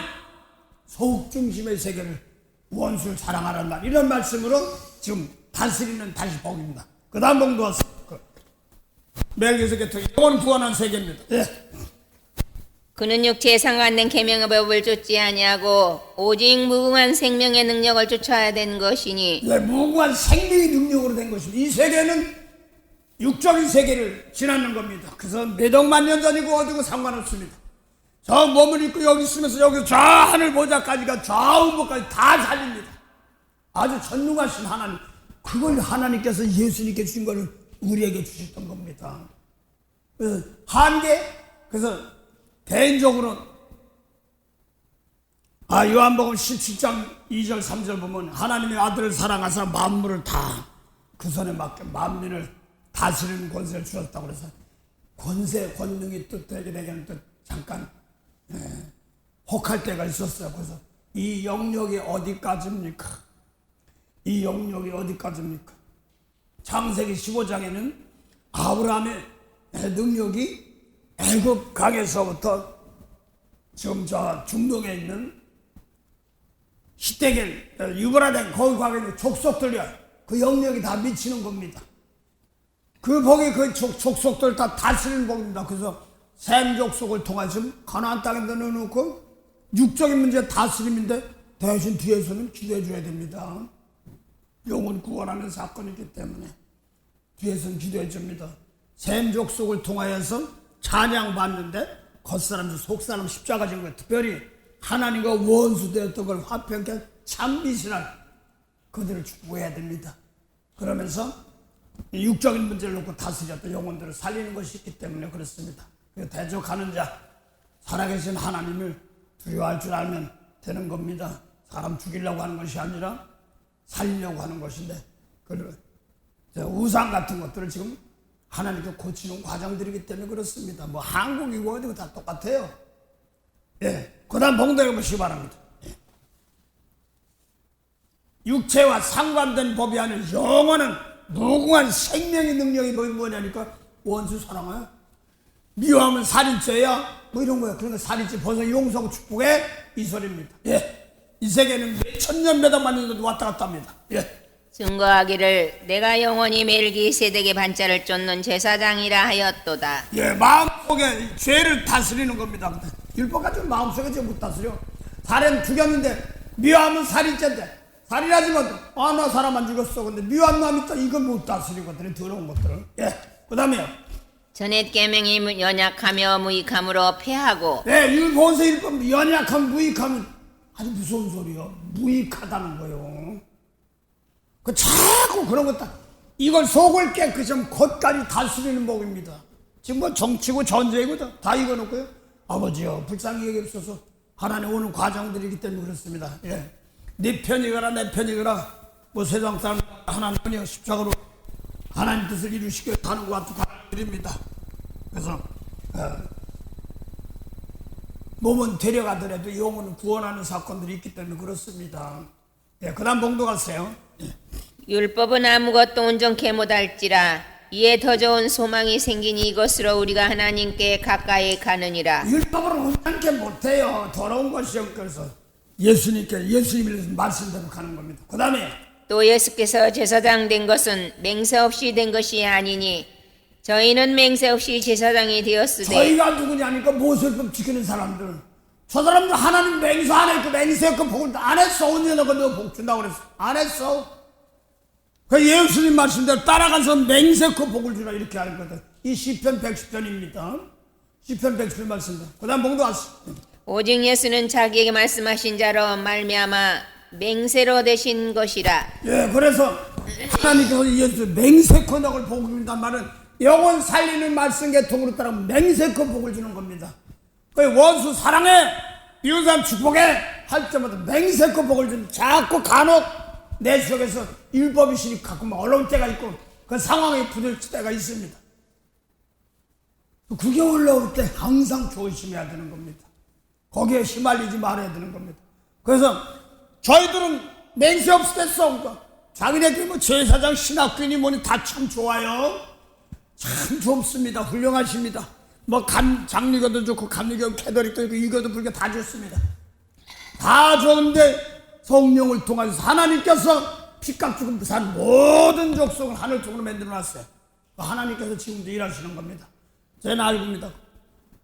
속 중심의 세계를, 원수를 사랑하라는 말, 이런 말씀으로 지금 다스리는 다시 복입니다. 그 다음 봉도 왔어요. 멜기세덱 계통이 영원 구원한 세계입니다. 예. 그는 육체에 상관된 계명의 법을 쫓지 아니하고 오직 무궁한 생명의 능력을 쫓아야 되는 것이니, 네, 무궁한 생명의 능력으로 된 것입니다. 이 세계는 육적인 세계를 지나는 겁니다. 그래서 몇억만 년 전이고 어디고 상관없습니다. 저 몸을 입고 여기 있으면서 여기 저 하늘 보좌까지가 좌우보까지 다 살립니다. 아주 전능하신 하나님, 그걸 하나님께서 예수님께 주신 것을 우리에게 주셨던 겁니다. 그래서 한계. 그래서 개인적으로 요한복음 17장 2절 3절 보면 하나님의 아들을 사랑하사 만물을 다 그 손에 맡겨 만민을 다스리는 권세를 주셨다고 그래서 권세 권능이 뜻되게 되게는 또 잠깐 혹할 때가 있었어요. 그래서 이 영역이 어디까지입니까? 이 영역이 어디까지입니까? 창세기 15장에는 아브라함의 능력이 애굽 강에서부터 지금 저 중동에 있는 히데겔 유브라덴 거기 가게 있는 족속들이야. 그 영역이 다 미치는 겁니다. 그 복이 그 족속들 다 다스리는 복입니다. 그래서 셈 족속을 통해서 가나안 땅에 넣어놓고 육적인 문제 다스림인데 대신 뒤에서는 기도해 줘야 됩니다. 영혼 구원하는 사건이기 때문에 뒤에서는 기도해 줍니다. 셈 족속을 통하여서 찬양 받는데 겉사람 속사람 십자가 진 거예요. 특별히 하나님과 원수되었던 걸 화평케 참미신할 그들을 축복해야 됩니다. 그러면서 육적인 문제를 놓고 다스렸던 영혼들을 살리는 것이 있기 때문에 그렇습니다. 대적하는 자, 살아계신 하나님을 두려워할 줄 알면 되는 겁니다. 사람 죽이려고 하는 것이 아니라 살리려고 하는 것인데 우상 같은 것들을 지금 하나님께 고치는 과정들이기 때문에 그렇습니다. 뭐 한국이고 어디고 다 똑같아요. 그 다음 봉독해 보시기 바랍니다. 육체와 상관된 법이 아닌 영원한 무궁한 생명의 능력이 뭐냐니까 원수 사랑하여 미워하면 살인죄야 뭐 이런 거야. 그러니까 살인죄 벌써 용서하고 축복해 이 소리입니다. 이 세계는 천년 몇억 만년도 왔다 갔다 합니다. 증거하기를 내가 영원히 멜기세덱의 반자를 쫓는 제사장이라 하였도다. 마음속에 죄를 다스리는 겁니다. 율법 가지고 마음속에 죄 못 다스려. 살인 죽였는데 미워하면 살인죄인데 살인하지만 나 사람 안 죽였어. 근데 미워한 마음이 있다. 이건 못 다스리거든요. 더러운 것들은. 그 다음에요. 전옛 계명이 연약하며 무익함으로 폐하고. 본세 율법 연약하면 무익하면 아주 무서운 소리요. 무익하다는 거요. 자꾸 그런 것 이걸 속을 깨끗이 하면 겉까지 다스리는 법입니다. 지금 뭐 정치고 전쟁이고 다 이거놓고요. 아버지요 불쌍히 여기옵소서. 하나님 오는 과정들이기 때문에 그렇습니다. 네 편이거라 내 편이거라 뭐 세상 사람 하나님이 십자가로 하나님 뜻을 이루시게 하는 것 같은 과정들입니다. 그래서 몸은 데려가더라도 영혼은 구원하는 사건들이 있기 때문에 그렇습니다. 그 다음 봉독하세요. 율법은 아무것도 온전케 못할지라 이에 더 좋은 소망이 생기니 이것으로 우리가 하나님께 가까이 가느니라. 율법으로 온전케 못해요. 더러운 것이요. 그래서 예수님의 말씀대로 가는 겁니다. 그 다음에 또 예수께서 제사장 된 것은 맹세 없이 된 것이 아니니 저희는 맹세 없이 제사장이 되었으되. 저희가 누구냐니까 모세율법 지키는 사람들. 저 사람들 하나님 맹세 안 했고 맹세했고 복을 안 했어. 언제 너가 너 복 준다고 그랬어. 안 했어. 그 예수님 말씀대로 따라가서 맹세코 복을 주라 이렇게 하는 거다. 이 시편 110편입니다. 시편 110편 말씀입니다. 그 다음 봉독하세요. 오직 예수는 자기에게 말씀하신 자로 말미암아 맹세로 되신 것이라. 그래서 하나님께서 예수 맹세코 너를 복을 준다는 말은 영혼 살리는 말씀 계통으로 따르면 맹세코 복을 주는 겁니다. 원수 사랑해 이웃 사람 축복해 할 때마다 맹세코 복을 주는 자꾸 간혹 내 속에서 율법이시니 가끔 어려울 때가 있고 그 상황에 부딪힐 때가 있습니다. 그게 올라올 때 항상 조심해야 되는 겁니다. 거기에 휘말리지 말아야 되는 겁니다. 그래서 저희들은 맹세 없을 때 써. 자기네들이 뭐 제사장 신학교니 뭐니 다 참 좋아요. 참 좋습니다. 훌륭하십니다. 뭐 장리교도 좋고 감리교 캐도릭도 있고 이교도 불교 다 좋습니다. 다 좋은데 성령을 통해서 하나님께서 피값 주고 산 모든 족속을 하늘 쪽으로 만들어놨어요. 하나님께서 지금도 일하시는 겁니다. 저는 알고 있습니다.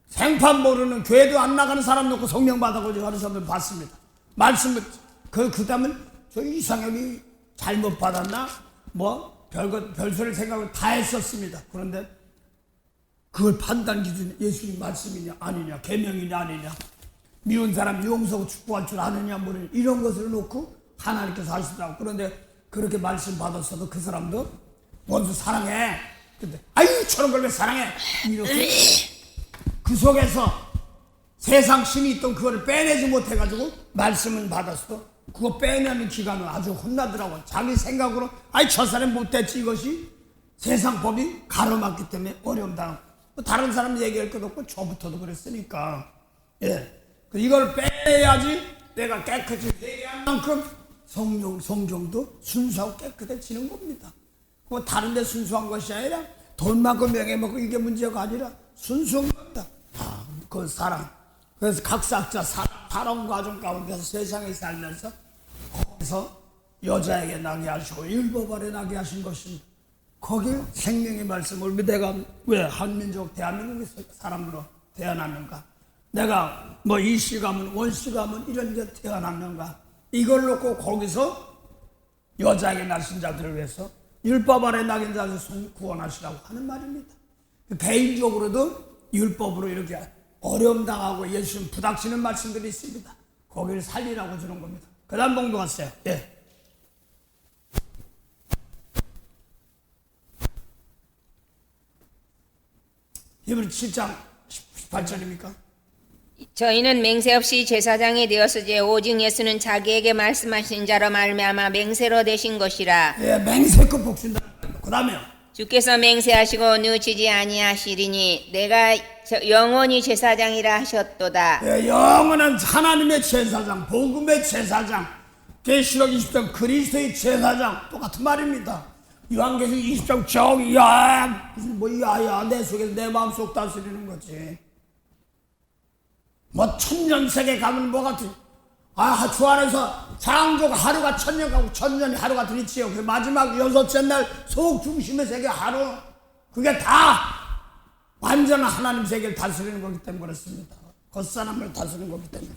생판 모르는 교회도 안 나가는 사람 놓고 성령 받아가지고 하는 사람들 봤습니다. 말씀을 그 다음은 저 이상형이 잘못 받았나 뭐 별소리를 생각을 다 했었습니다. 그런데 그걸 판단 기준이 예수님 말씀이냐 아니냐 계명이냐 아니냐 미운 사람 용서하고 축복할 줄 아느냐 모르냐 이런 것을 놓고 하나님께서 하시더라고. 그런데 그렇게 말씀 받았어도 그 사람도 원수 사랑해 근데 아유 저런 걸 왜 사랑해? 이렇게 그 속에서 세상 신이 있던 그거를 빼내지 못해가지고 말씀은 받았어. 그거 빼내는 기간은 아주 혼나더라고. 자기 생각으로 아이 저 사람 못됐지 이것이 세상 법이 가로막기 때문에 어려움 당하고 다른 사람 얘기할 것도 없고 저부터도 그랬으니까 이걸 빼야지 내가 깨끗이 회개한 만큼 성경도 순수하고 깨끗해지는 겁니다. 그거 다른 데 순수한 것이 아니라 돈 많고 명예 많고 이게 문제가 아니라 순수한 겁니다. 그 사랑. 그래서 각사자 사랑 과정 가운데서 세상에 살면서 거기서 여자에게 나게 하시고 율법 아래 나게 하신 것입니다. 거길 생명의 말씀을 내가 왜 한민족 대한민국 사람으로 태어났는가? 내가 뭐 이씨 가문 원씨 가문 이런 게 태어났는가? 이걸 놓고 거기서 여자에게 나신 자들을 위해서 율법 아래 낙인 자를 구원하시라고 하는 말입니다. 개인적으로도 율법으로 이렇게 어려움 당하고 예수님 부닥치는 말씀들이 있습니다. 거기를 살리라고 주는 겁니다. 그 다음 봉도 갔어요. 히브리 7장 18절입니까? 저희는 맹세 없이 제사장이 되었으되 오직 예수는 자기에게 말씀하신 자로 말미암아 맹세로 되신 것이라. 맹세껏 복신다. 그 다음에요. 주께서 맹세하시고 늦추지 아니하시리니 내가 영원히 제사장이라 하셨도다. 영원한 하나님의 제사장, 복음의 제사장, 계시록 20장 그리스도의 제사장 똑같은 말입니다. 요한계시록 20장 저기 야야 내 속에서 내 마음속 다스리는 거지. 뭐 천년세계 가면 뭐 같은 주 안에서 창조가 하루가 천년 가고 천년이 하루가 들이치요. 그 마지막 여섯째 날 속 중심의 세계 하루 그게 다 완전한 하나님 세계를 다스리는 거기 때문에 그렇습니다. 겉사람을 다스리는 거기 때문에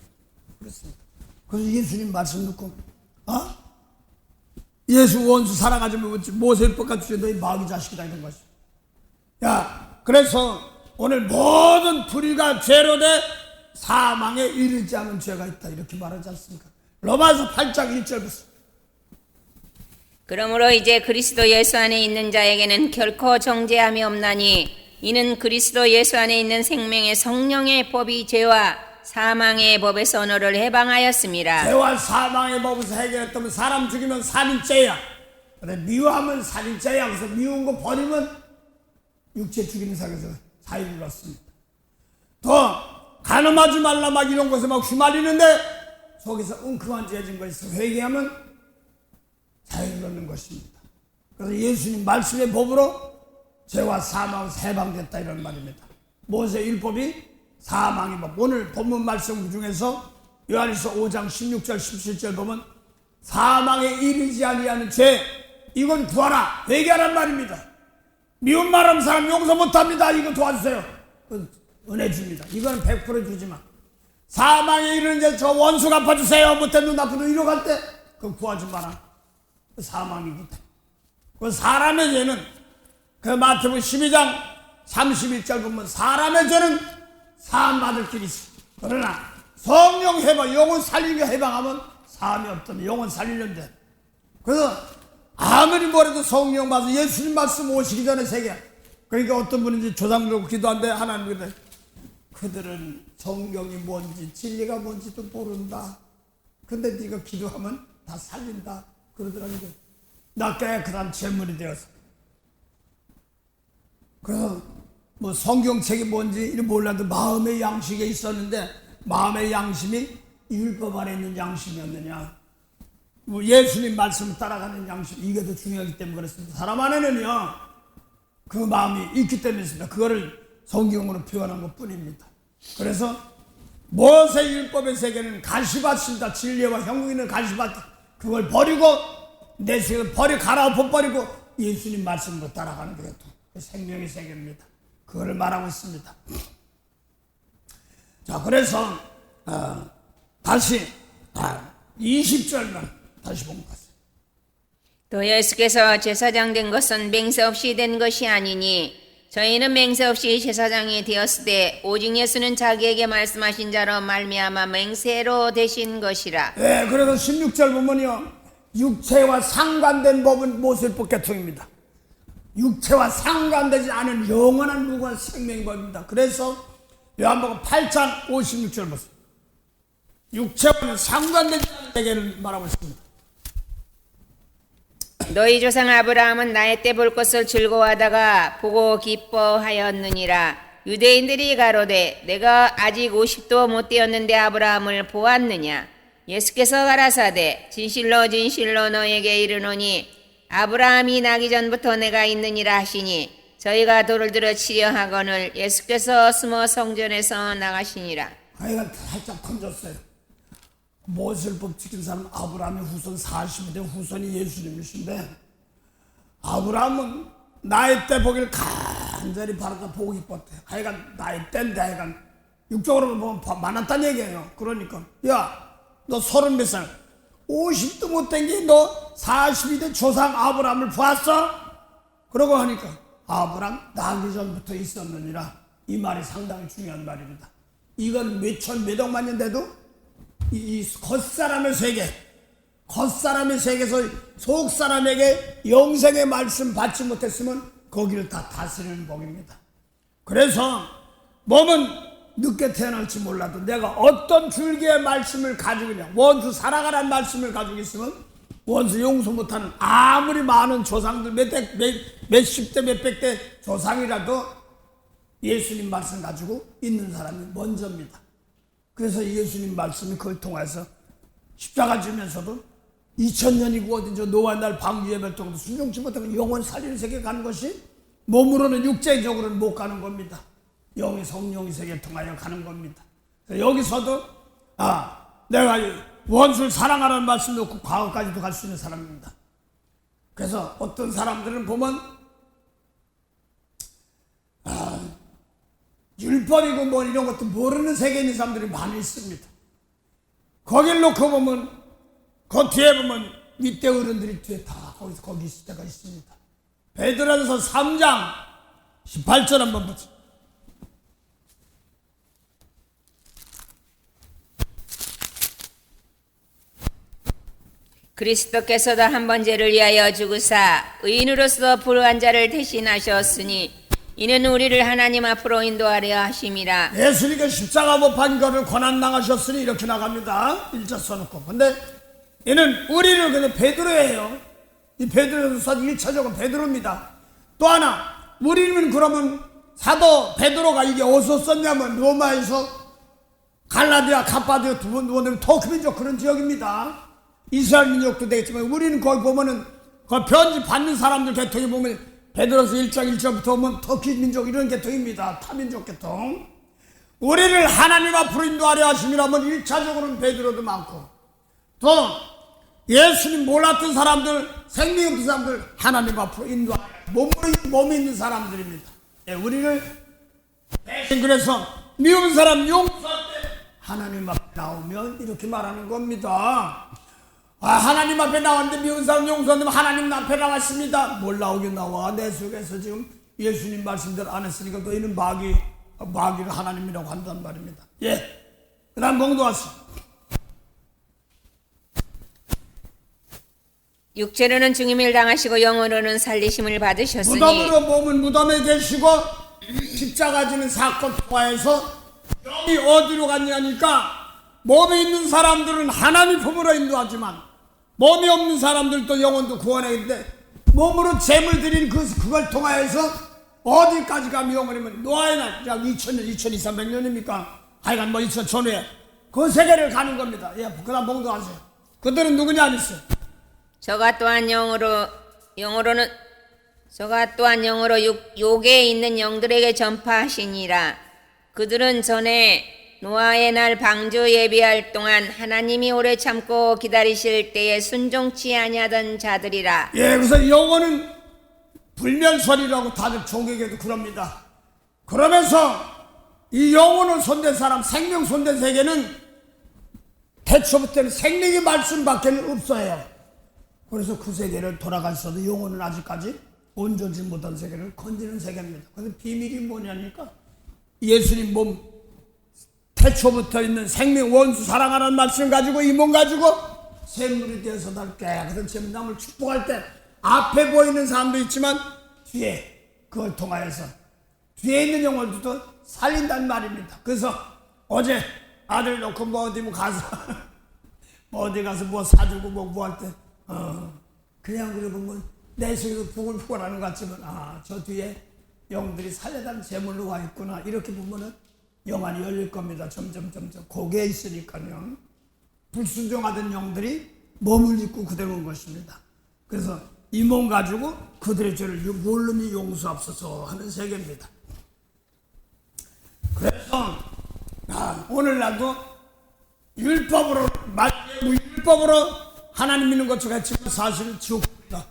그렇습니다. 그래서 예수님 말씀 듣고 예수 원수 살아가지고 모세법과 주제 너희 마귀 자식이다 이런 것이. 그래서 오늘 모든 불의가 죄로 돼 사망에 이르지 않은 죄가 있다 이렇게 말하지 않습니까? 로마서 8장 1절부터. 그러므로 이제 그리스도 예수 안에 있는 자에게는 결코 정죄함이 없나니 이는 그리스도 예수 안에 있는 생명의 성령의 법이 죄와 사망의 법에서 너를 해방하였습니다. 죄와 사망의 법에서 해결했다면 사람 죽이면 살인죄야. 근데 미워하면 살인죄야. 그래서 미운 거 버리면 육체 죽이는 상에서 자유를 얻습니다. 또 간음하지 말라 막 이런 것에 막 휘말리는데 속에서 웅큼한 죄진 것에서 회개하면 자유를 얻는 것입니다. 그래서 예수님 말씀의 법으로 죄와 사망은 해방됐다 이런 말입니다. 모세 율법이 사망의 법. 오늘 본문 말씀 중에서 요한일서 5장 16절 17절 보면 사망에 이르지 아니하는 죄 이건 구하라 회개하란 말입니다. 미운 말하는 사람 용서 못합니다. 이거 도와주세요. 은혜 줍니다. 이거는 100% 주지만 사망에 이르는 죄 저 원수 갚아주세요. 못된 나쁜 놈 이러갈 때 그거 구하지 마라. 그 사망이거든. 그 사람의 죄는 그 마태복음 12장 31절 보면 사람의 죄는 사함받을 길이 있어. 그러나 성령 해방 영혼 살리게 해방하면 사함이 없다면 영혼 살리는데 그래서 아무리 뭐래도 성령 받아서 예수님 말씀 오시기 전에 세계 그러니까 어떤 분인지 조상들고 기도한데 하나님께 그들은 성경이 뭔지 진리가 뭔지도 모른다. 근데 네가 기도하면 다 살린다. 그러더라고요. 나 깨끗한 제물이 되어서. 그래서 뭐 성경책이 뭔지 몰라도 마음의 양식에 있었는데 마음의 양심이 율법 안에 있는 양심이었느냐. 뭐 예수님 말씀 따라가는 양심 이게 더 중요하기 때문에 그렇습니다. 사람 안에는요 그 마음이 있기 때문에 있습니다. 그거를 성경으로 표현한 것 뿐입니다. 그래서 모세 율법의 세계는 가시밭입니다. 진리와 형국 있는 가시밭 그걸 버리고 내 세계를 갈아엎어버리고 예수님 말씀으로 따라가는 게 또 생명의 세계입니다. 그걸 말하고 있습니다. 자 그래서 다시 20절만 다시 본 것을 또 예수께서 제사장 된 것은 맹세 없이 된 것이 아니니 저희는 맹세 없이 제사장이 되었으되 오직 예수는 자기에게 말씀하신 자로 말미암아 맹세로 되신 것이라. 그래서 16절 보면요 육체와 상관된 법은 모세법 계통입니다. 육체와 상관되지 않은 영원한 무궁한 생명이 법입니다. 그래서 요한복음 8장 56절 보세요. 육체와는 상관되지 않은 세계를 말하고 있습니다. 너희 조상 아브라함은 나의 때 볼 것을 즐거워하다가 보고 기뻐하였느니라. 유대인들이 가로되 내가 아직 50도 못 되었는데 아브라함을 보았느냐. 예수께서 가라사대 진실로 진실로 너에게 이르노니 아브라함이 나기 전부터 내가 있느니라 하시니 저희가 돌을 들어 치려 하거늘 예수께서 숨어 성전에서 나가시니라. 하여간 살짝 던졌어요. 모세율법 지킨 사람은 아브라함의 후손 40대 후손이 예수님이신데, 아브라함은 나의 때 보기를 간절히 바라다 보고 기뻤대요. 하여간 나의 때인데 하여간 육적으로 보면 많았다는 얘기예요. 그러니까 야, 너 30몇 살 50도 못 된 게 너 42대 조상 아브라함을 보았어? 그러고 하니까 아브라함 나기 전부터 있었느니라. 이 말이 상당히 중요한 말입니다. 이건 몇천 몇억만 년 돼도 이 겉사람의 세계, 겉사람의 세계에서 속사람에게 영생의 말씀 받지 못했으면 거기를 다 다스리는 복입니다. 그래서 몸은 늦게 태어날지 몰라도 내가 어떤 줄기의 말씀을 가지고 있냐, 원수 살아가라는 말씀을 가지고 있으면 원수 용서 못하는 아무리 많은 조상들 몇십 대 몇백 대 조상이라도 예수님 말씀 가지고 있는 사람이 먼저입니다. 그래서 예수님 말씀이 그걸 통해서 십자가 지면서도 2000년이고 어딘지 노아 날 방주 예배통도 순종치 못하고 영원 살리는 세계에 가는 것이 몸으로는 육체적으로는 못 가는 겁니다. 영이 성령의 세계를 통하여 가는 겁니다. 여기서도 내가 원수를 사랑하라는 말씀 놓고 과거까지도 갈 수 있는 사람입니다. 그래서 어떤 사람들은 보면 율법이고 뭐 이런 것도 모르는 세계에 있는 사람들이 많이 있습니다. 거길 놓고 보면 그 뒤에 보면 밑에 어른들이 뒤에 다 거기 있을 때가 있습니다. 베드로전서 3장 18절 한번 보죠. 그리스도께서도 한 번 죄를 위하여 죽으사 의인으로서 불의한 자를 대신하셨으니 이는 우리를 하나님 앞으로 인도하려 하심이라. 예수님께 십자가 못 판 거를 고난당하셨으니 이렇게 나갑니다. 1절 써놓고. 근데 이는 우리를 그냥 베드로예요. 이 베드로서 1차적은 베드로입니다. 또 하나, 우리는 그러면 사도 베드로가 이게 어디서 썼냐면 로마에서 갈라디아, 갑바디아 두 번 원하면 터크민족 그런 지역입니다. 이스라엘 민족도 되겠지만 우리는 거기 보면은 그 편지 받는 사람들 계통에 보면 베드로서 1장 1절부터 보면 터키 민족 이런 계통입니다. 타민족 계통. 우리를 하나님 앞으로 인도하려 하심이라면 1차적으로는 베드로도 많고, 또 예수님 몰랐던 사람들, 생명 없는 사람들 하나님 앞으로 인도하려 몸이 있는 사람들입니다. 우리를 대신 그래서 미운 사람 용서할 때 하나님 앞에 나오면 이렇게 말하는 겁니다. 하나님 앞에 나왔는데 미운 사람 용서한다면 하나님 앞에 나왔습니다. 뭘 나오긴 나와. 내 속에서 지금 예수님 말씀대로 안 했으니까 너희는 마귀를 하나님이라고 한단 말입니다. 그 다음 봉도하시. 육체로는 죽임을 당하시고 영으로는 살리심을 받으셨으니 무덤으로 몸은 무덤에 계시고 십자가 지는 사건 통하여서 영이 어디로 갔냐니까 몸에 있는 사람들은 하나님 품으로 인도하지만 몸이 없는 사람들도 영혼도 구원하는데 몸으로 재물 드린 그걸 통하여서 어디까지 가면 영혼이면 노아의 날 약 2000년, 2300년입니까? 하여간 뭐 2000 전후에 그 세계를 가는 겁니다. 그 다음 봉도하세요. 그들은 누구냐 하셨어요? 저가 또한 영으로 욕에 있는 영들에게 전파하시니라. 그들은 전에 노아의 날 방주 예비할 동안 하나님이 오래 참고 기다리실 때에 순종치 아니하던 자들이라. 그래서 영혼은 불면설이라고 다들 종교계도 그럽니다. 그러면서 이 영혼을 손댄 사람, 생명 손댄 세계는 태초부터는 생명의 말씀밖에 없어요. 그래서 그 세계를 돌아가서도 영혼은 아직까지 온전지 못한 세계를 건지는 세계입니다. 그래서 비밀이 뭐냐니까 예수님 몸 태초부터 있는 생명 원수 사랑하라는 말씀 가지고 이 몸 가지고 샘물이 되어서 날 깨끗한 샘남을 축복할 때 앞에 보이는 사람도 있지만 뒤에 그걸 통하여서 뒤에 있는 영혼들도 살린단 말입니다. 그래서 어제 아들 놓고 뭐 어디 가서 뭐 어디 가서 뭐 사주고 뭐 할 때 그냥 그러고 뭐 내 속에서 부글부글 하는 것 같지만 저 뒤에 영들이 살려달라는 제물로 와 있구나 이렇게 보면은 영안이 열릴 겁니다. 점점 거기에 있으니까요. 불순종하던 영들이 몸을 입고 그대로 온 것입니다. 그래서 이 몸 가지고 그들의 죄를 물론히 용서하옵소서 하는 세계입니다. 그래서 오늘날도 율법으로 하나님 믿는 것처럼 했지만 사실은 지옥입니다.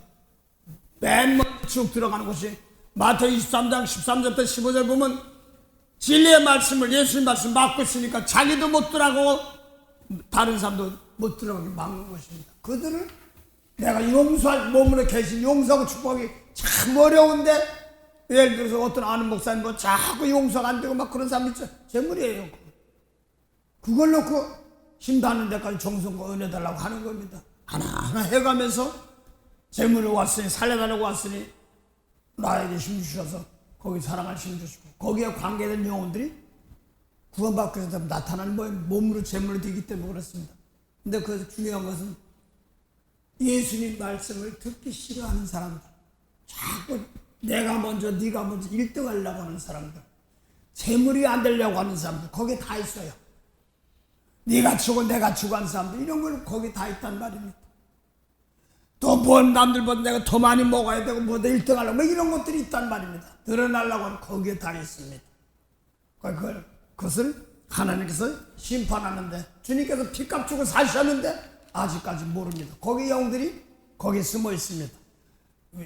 맨 먼저 지옥 들어가는 것이 마태복음 23장 13절부터 15절 보면 진리의 말씀을 예수님 말씀 막고 있으니까 자기도 못 들어가고 다른 사람도 못 들어가게 막는 것입니다. 그들을 내가 용서할 몸으로 계신 용서하고 축복하기 참 어려운데 예를 들어서 어떤 아는 목사님 뭐 자꾸 용서가 안 되고 막 그런 사람 있죠. 재물이에요. 그걸 놓고 힘닿는 데까지 정성과 은혜 달라고 하는 겁니다. 하나하나 해가면서 재물을 왔으니 살려달라고 왔으니 나에게 힘 주셔서 거기 사랑할 힘 주시고 거기에 관계된 영혼들이 구원받기 위해서 나타나는 몸으로 재물이 되기 때문에 그렇습니다. 근데 그 중요한 것은 예수님 말씀을 듣기 싫어하는 사람들, 자꾸 내가 먼저 네가 먼저 1등 하려고 하는 사람들, 재물이 안 되려고 하는 사람들 거기에 다 있어요. 네가 주고 내가 주고 하는 사람들 이런 걸 거기 다 있단 말입니다. 또 뭐 남들보다 내가 더 많이 먹어야 되고 뭐 1등 하려고 뭐 이런 것들이 있단 말입니다. 드러나려고 하는 거기에 다 있습니다. 그것을 하나님께서 심판하는데 주님께서 피값 주고 사셨는데 아직까지 모릅니다. 거기 영들이 거기 숨어 있습니다.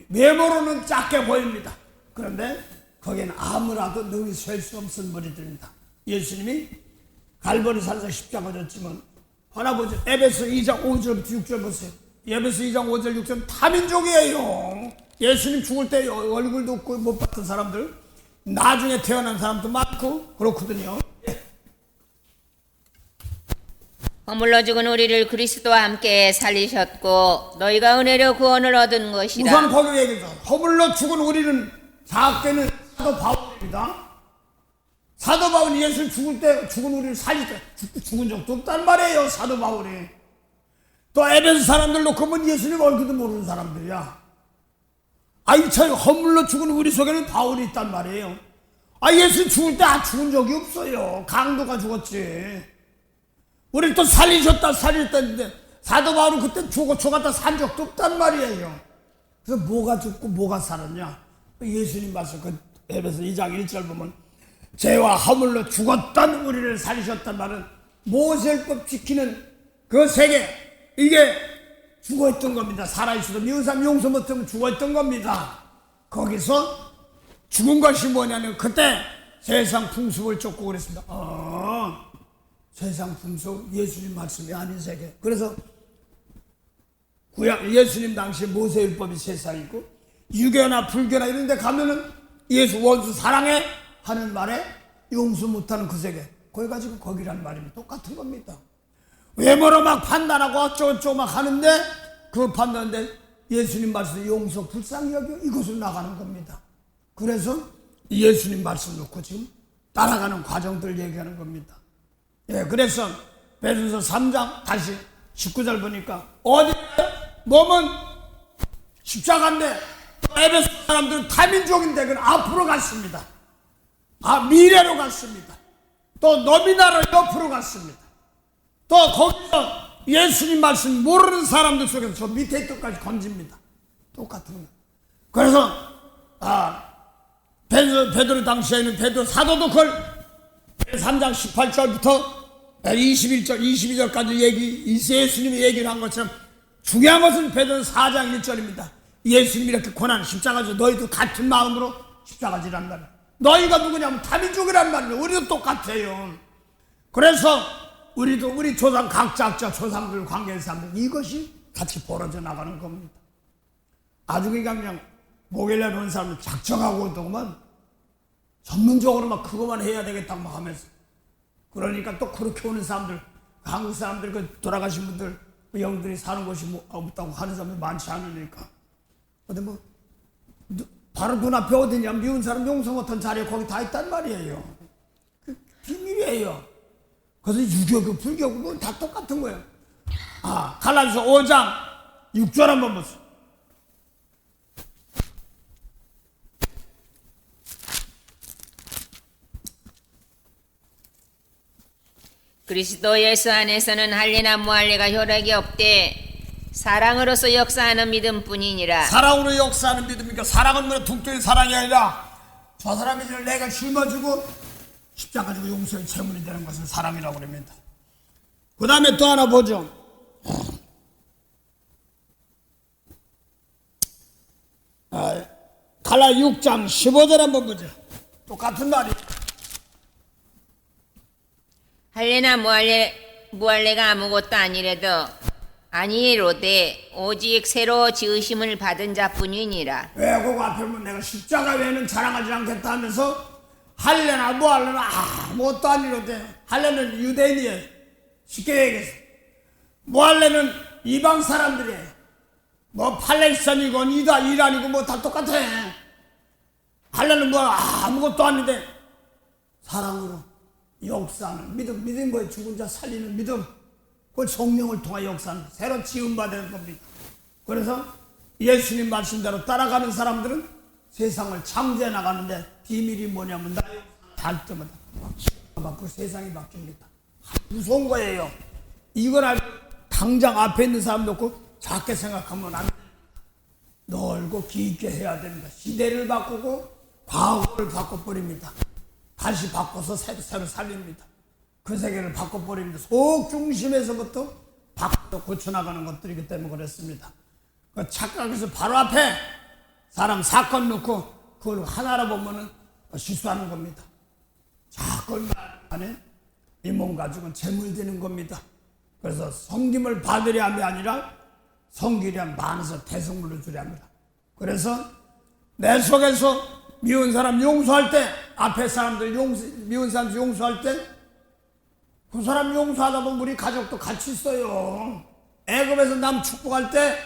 외모로는 작게 보입니다. 그런데 거기는 아무라도 능히 셀 수 없는 무리들입니다. 예수님이 갈보리 산에서 십자가 졌지만 하나 보죠. 에베소 2장 5절부터 6절 보세요. 에베소 2장 5절 6절 다민족이에요. 예수님 죽을 때 얼굴도 없고 못 봤던 사람들, 나중에 태어난 사람도 많고 그렇거든요. 허물로 죽은 우리를 그리스도와 함께 살리셨고 너희가 은혜로 구원을 얻은 것이라. 우선 거기 얘기죠. 허물로 죽은 우리는 작게는 사도 바울입니다. 사도 바울이 예수 죽을 때 죽은 우리를 살리죠. 죽은 적도 없단 말이에요. 사도 바울이. 또 에베소 사람들 놓고 보면 예수님 얼굴도 모르는 사람들이야. 저 허물로 죽은 우리 속에는 바울이 있단 말이에요. 예수 죽을 때 죽은 적이 없어요. 강도가 죽었지. 우리를 또 살리셨다 했는데 사도 바울은 그때 죽었다 산 적도 없단 말이에요. 그래서 뭐가 죽고 뭐가 살았냐? 예수님 말씀 그 에베소 2장 1절 보면 죄와 허물로 죽었던 우리를 살리셨단 말은 모세율법 지키는 그 세계 이게 죽어있던 겁니다. 살아있어도 미운 사람 용서 못하면 죽어있던 겁니다. 거기서 죽은 것이 뭐냐면 그때 세상 풍습을 쫓고 그랬습니다. 세상 풍속 예수님 말씀이 아닌 세계. 그래서 구약 예수님 당시 모세율법이 세상에 있고 유교나 불교나 이런 데 가면은 예수 원수 사랑해 하는 말에 용서 못하는 그 세계. 거기 가지고 거기란 말입니다. 똑같은 겁니다. 외모로 막 판단하고 어쩌고저쩌고 막 하는데 그 판단인데 예수님 말씀 용서 불쌍히 여겨 이것으로 나가는 겁니다. 그래서 예수님 말씀 놓고 지금 따라가는 과정들 얘기하는 겁니다. 그래서 베드로서 3장 다시 19절 보니까 어디 몸은 십자가인데 에베소 사람들은 타민족인데 그건 앞으로 갔습니다. 미래로 갔습니다. 또 너비나라 옆으로 갔습니다. 또 거기서 예수님 말씀 모르는 사람들 속에서 저 밑에 끝까지 건집니다. 똑같은 거예요. 그래서 베드로 당시에는 베드로 사도도 그걸 3장 18절부터 21절, 22절까지 예수님이 얘기를 한 것처럼 중요한 것은 베드로 4장 1절입니다. 예수님이 이렇게 고난 십자가죠. 너희도 같은 마음으로 십자가 지란 말이에요. 너희가 누구냐면 다민족이란 말이에요. 우리도 똑같아요. 그래서 우리도 우리 조상 각자 조상들 관계의 사람들 이것이 같이 벌어져 나가는 겁니다. 아주 그냥 목요일에 오는 사람은 작정하고 오더구만 전문적으로 막 그것만 해야 되겠다고 막 하면서 그러니까 또 그렇게 오는 사람들 한국 사람들 그 돌아가신 분들 그 영들이 사는 곳이 뭐 없다고 하는 사람들 많지 않으니까 근데 뭐 바로 눈앞에 어디냐, 미운 사람 용서 못한 자리에 거기 다 있단 말이에요. 그 비밀이에요. 그래서 유교고 불교고 뭐 다 똑같은 거예요. 갈라디아서 5장 6절 한번 보세요. 그리스도 예수 안에서는 할례나 무할례가 효력이 없되 사랑으로서 역사하는 믿음뿐이니라. 사랑으로 역사하는 믿음이니까 사랑은 뭐 둥뚱한 사랑이 아니라 저 사람이 내가 짊어지고 십자가 지고 용서의 제물이 되는 것은 사랑이라고 합니다. 그 다음에 또 하나 보죠. 갈라 6장 15절 한번 보죠. 똑같은 말이. 할례나 무할례가 아무것도 아니래도 아니로되 오직 새로 지으심을 받은 자뿐이니라. 왜 그거 앞에 보면 내가 십자가 외에는 자랑하지 않겠다 하면서 할례나 무할례나 아무것도 아니로되, 할례는 유대인이에요. 쉽게 얘기해서 무할례는 이방 사람들이에요. 뭐 팔레스타인이건 이란이고 뭐 다 똑같아. 할례는 뭐 아무것도 아닌데 사랑으로 역사하는 믿음, 믿은 거에 죽은 자 살리는 믿음, 그 성령을 통해 역사하는 새로 지음받는 겁니다. 그래서 예수님 말씀대로 따라가는 사람들은 세상을 창조해 나가는데 비밀이 뭐냐면 나의 달 때마다 바뀌고 세상이 바뀝니다. 무서운 거예요. 이걸 알고 당장 앞에 있는 사람 놓고 작게 생각하면 안 됩니다. 넓고 깊게 해야 됩니다. 시대를 바꾸고 과거를 바꿔버립니다. 다시 바꿔서 새로 살립니다. 그 세계를 바꿔버립니다. 속 중심에서부터 바꿔 고쳐나가는 것들이기 때문에 그렇습니다. 그 착각해서 바로 앞에 사람 사건 놓고 그걸 하나로 보면은 실수하는 겁니다. 자꾸 안에 이 몸 가지고는 재물되는 겁니다. 그래서 섬김을 받으려 함이 아니라 섬기려 함 많아서 대성물로 주려 합니다. 그래서 내 속에서 미운 사람 용서할 때, 앞에 사람들 미운 사람 용서할 때 그 사람 용서하다 보면 우리 가족도 같이 있어요. 애굽에서 남 축복할 때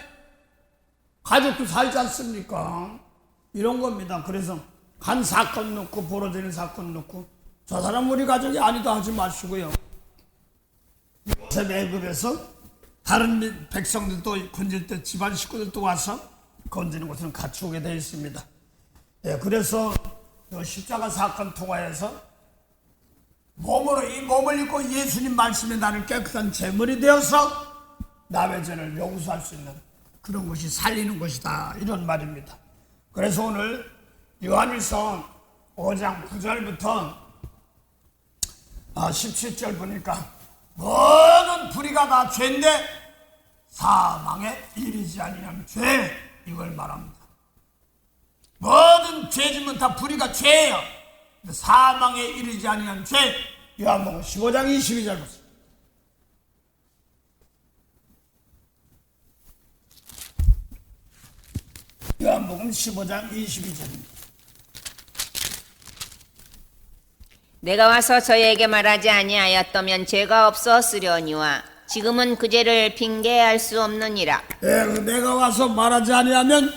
가족도 살지 않습니까? 이런 겁니다. 그래서 한 사건 놓고 벌어지는 사건 놓고 저 사람 우리 가족이 아니다 하지 마시고요. 요셉 애굽에서 다른 백성들도 건질 때 집안 식구들도 와서 건지는 곳은 같이 오게 되어 있습니다. 예, 그래서 십자가 사건 통하여서 이 몸을 입고 예수님 말씀에 나를 깨끗한 제물이 되어서 남의 죄를 용서할 수 있는 그런 것이 살리는 것이다, 이런 말입니다. 그래서 오늘 요한일서 5장 9절부터 17절 보니까 모든 불의가 다 죄인데 사망에 이르지 아니하면 죄, 이걸 말합니다. 모든 죄지면 다 불의가 죄예요. 사망에 이르지 아니하는 죄. 요한복음 15장 22절 보세요. 요한복음 15장 22절입니다. 내가 와서 저에게 말하지 아니하였다면 죄가 없었으려니와 지금은 그 죄를 핑계할 수 없느니라. 내가 와서 말하지 아니하면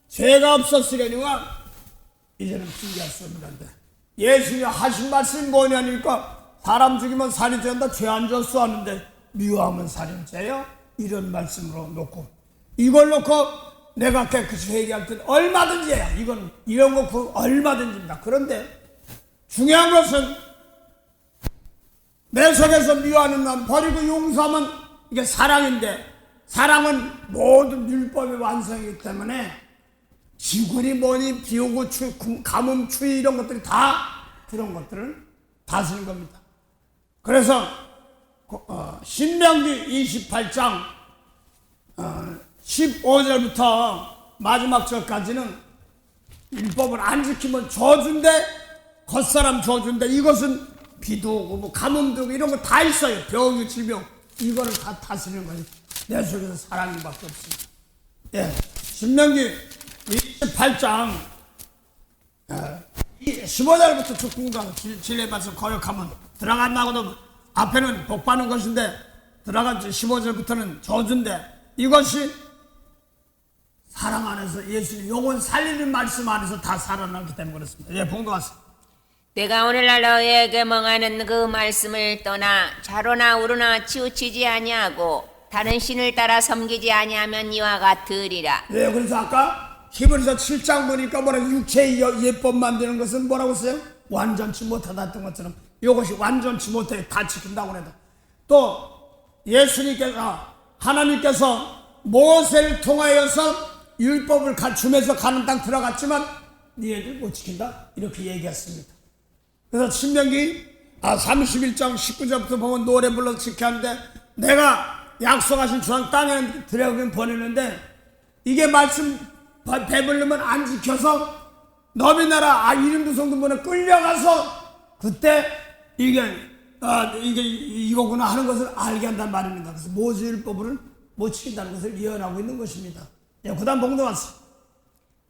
죄가 없었으려니와 이제는 핑계할 수 없는데, 예수님이 하신 말씀이 뭐냐니까 사람 죽이면 살인 죄한다, 죄 안 졌어 하는데 미워하면 살인죄요, 이런 말씀으로 놓고 이걸 놓고 내가 깨끗이 회개할 때 얼마든지 해요. 이건 이런 거 얼마든지입니다. 그런데 중요한 것은 내 속에서 미워하는 남 버리고 용서하면 이게 사랑인데, 사랑은 모든 율법의 완성이기 때문에 지구니 뭐니 비오고 가뭄 추위 이런 것들이 다 그런 것들을 다스리는 겁니다. 그래서 신명기 28장 15절부터 마지막 절까지는 율법을 안 지키면 저주인데, 겉사람 저주인데, 이것은 비도 오고 뭐 가뭄도 오고 이런 거 다 있어요. 병이 질병, 이거를 다 다스리는 거예요. 내 속에서 사랑이 밖에 없습니다. 예, 신명기 28장 15절부터 죽군가 진리의 말씀 거역하면 들어간다고도 앞에는 복받는 것인데 들어간 15절부터는 저주인데, 이것이 사랑 안에서 예수님 영혼 살리는 말씀 안에서 다 살아나기 때문에 그렇습니다. 예, 봉독하세요. 내가 오늘날 너희에게 명하는 그 말씀을 떠나 좌로나 우로나 치우치지 아니하고 다른 신을 따라 섬기지 아니하면 이와 같으리라. 예, 그래서 아까 히브리서 7장 보니까 뭐라고 육체의 예법 만드는 것은 뭐라고 써요? 완전치 못하다 했던 것처럼 이것이 완전치 못해 다 지킨다고 그랬다. 또 예수님께서 하나님께서 모세를 통하여서 율법을 주면서 가는 땅 들어갔지만 니네들 못 지킨다 이렇게 얘기했습니다. 그래서 신명기 31장 19절부터 보면 노래 불러서 지켜야 하는데 내가 약속하신 주한 땅에 들여오긴 보내는데 이게 말씀 배불르면 안 지켜서 너희 나라 이름도 성도 보내 끌려가서 그때 이게 이거구나 하는 것을 알게 한단 말입니다. 그래서 모세율법을 못 지킨다는 것을 예언하고 있는 것입니다. 예, 그 다음 봉독 왔어.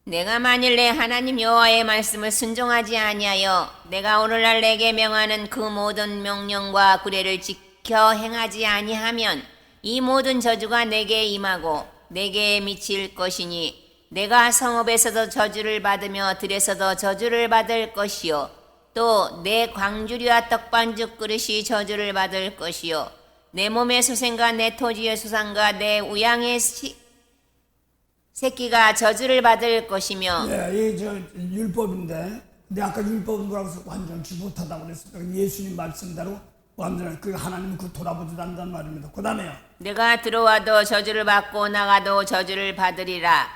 내가 만일 내 하나님 여호와의 말씀을 순종하지 아니하여 내가 오늘날 내게 명하는 그 모든 명령과 규례를 지켜 행하지 아니하면 이 모든 저주가 내게 임하고 내게 미칠 것이니 내가 성읍에서도 저주를 받으며 들에서도 저주를 받을 것이요 또 내 광주리와 떡반죽 그릇이 저주를 받을 것이요 내 몸의 소생과 내 토지의 수산과 내 우양의 새끼가 저주를 받을 것이며. 예, 이 율법인데 근데 아까 율법은 뭐라고 해서 완전치 못하다고 그랬습니다. 예수님 말씀대로 완전 그 하나님 그 돌아보지도 않는단 말입니다. 그 다음에요. 내가 들어와도 저주를 받고 나가도 저주를 받으리라.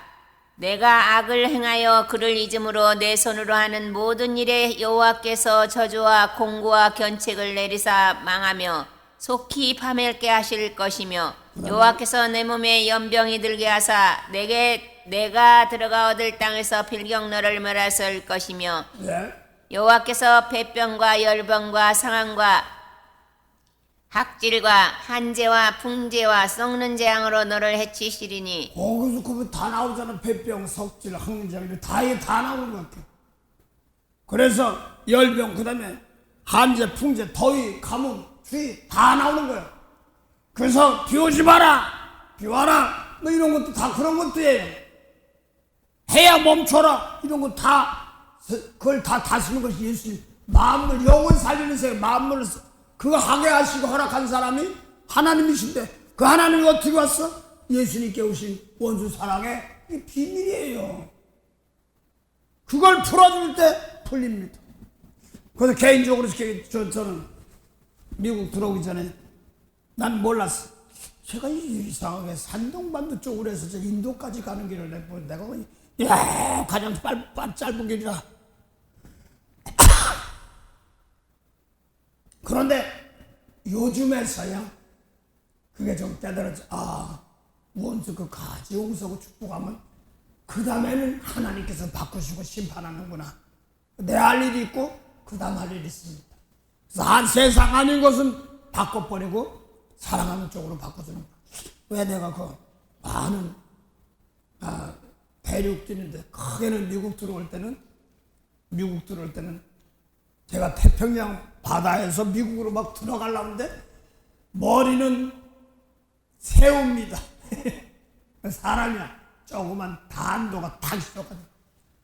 내가 악을 행하여 그를 잊음으로 내 손으로 하는 모든 일에 여호와께서 저주와 공고와 견책을 내리사 망하며 속히 파멸케 하실 것이며 여호와께서 내 몸에 연병이 들게 하사 내가 들어가 얻을 땅에서 필경 너를 멸하실 것이며 예. 여호와께서 폐병과 열병과 상함과 학질과 한재와 풍재와 썩는 재앙으로 너를 해치시리니. 거기서 그거 다 나오잖아. 폐병, 석질, 항쟁 다 나오는 것 같아. 그래서 열병 그다음에 한재, 풍재, 더위, 가뭄, 추위 다 나오는 거예요. 그래서 비 오지 마라, 비 와라 뭐 이런 것도 다 그런 것도예요. 해야 멈춰라 이런 거 다 그걸 다 다스리는 것이 예수님. 만물 영혼 살리는 세 만물을 그거 하게 하시고 허락한 사람이 하나님이신데 그 하나님이 어떻게 왔어? 예수님께 오신 원수 사랑의 비밀이에요. 그걸 풀어줄 때 풀립니다. 그래서 개인적으로 저는 미국 들어오기 전에 난 몰랐어. 제가 이상하게 산동반도 쪽으로 해서 저 인도까지 가는 길을 내가 가장 짧은 길이라. 그런데 요즘에서야 그게 좀 깨달아져. 원수 그 가지 용서하고 축복하면 그 다음에는 하나님께서 바꾸시고 심판하는구나. 내 할 일이 있고 그 다음 할 일이 있습니다. 그래서 세상 아닌 것은 바꿔버리고 사랑하는 쪽으로 바꿔주는 거야. 왜 내가 그 많은 대륙 뛰는데 크게는 미국 들어올 때는 제가 태평양 바다에서 미국으로 막 들어가려는데 머리는 새우입니다. 사람이야. 조그만 단도가 탁 있어가지고.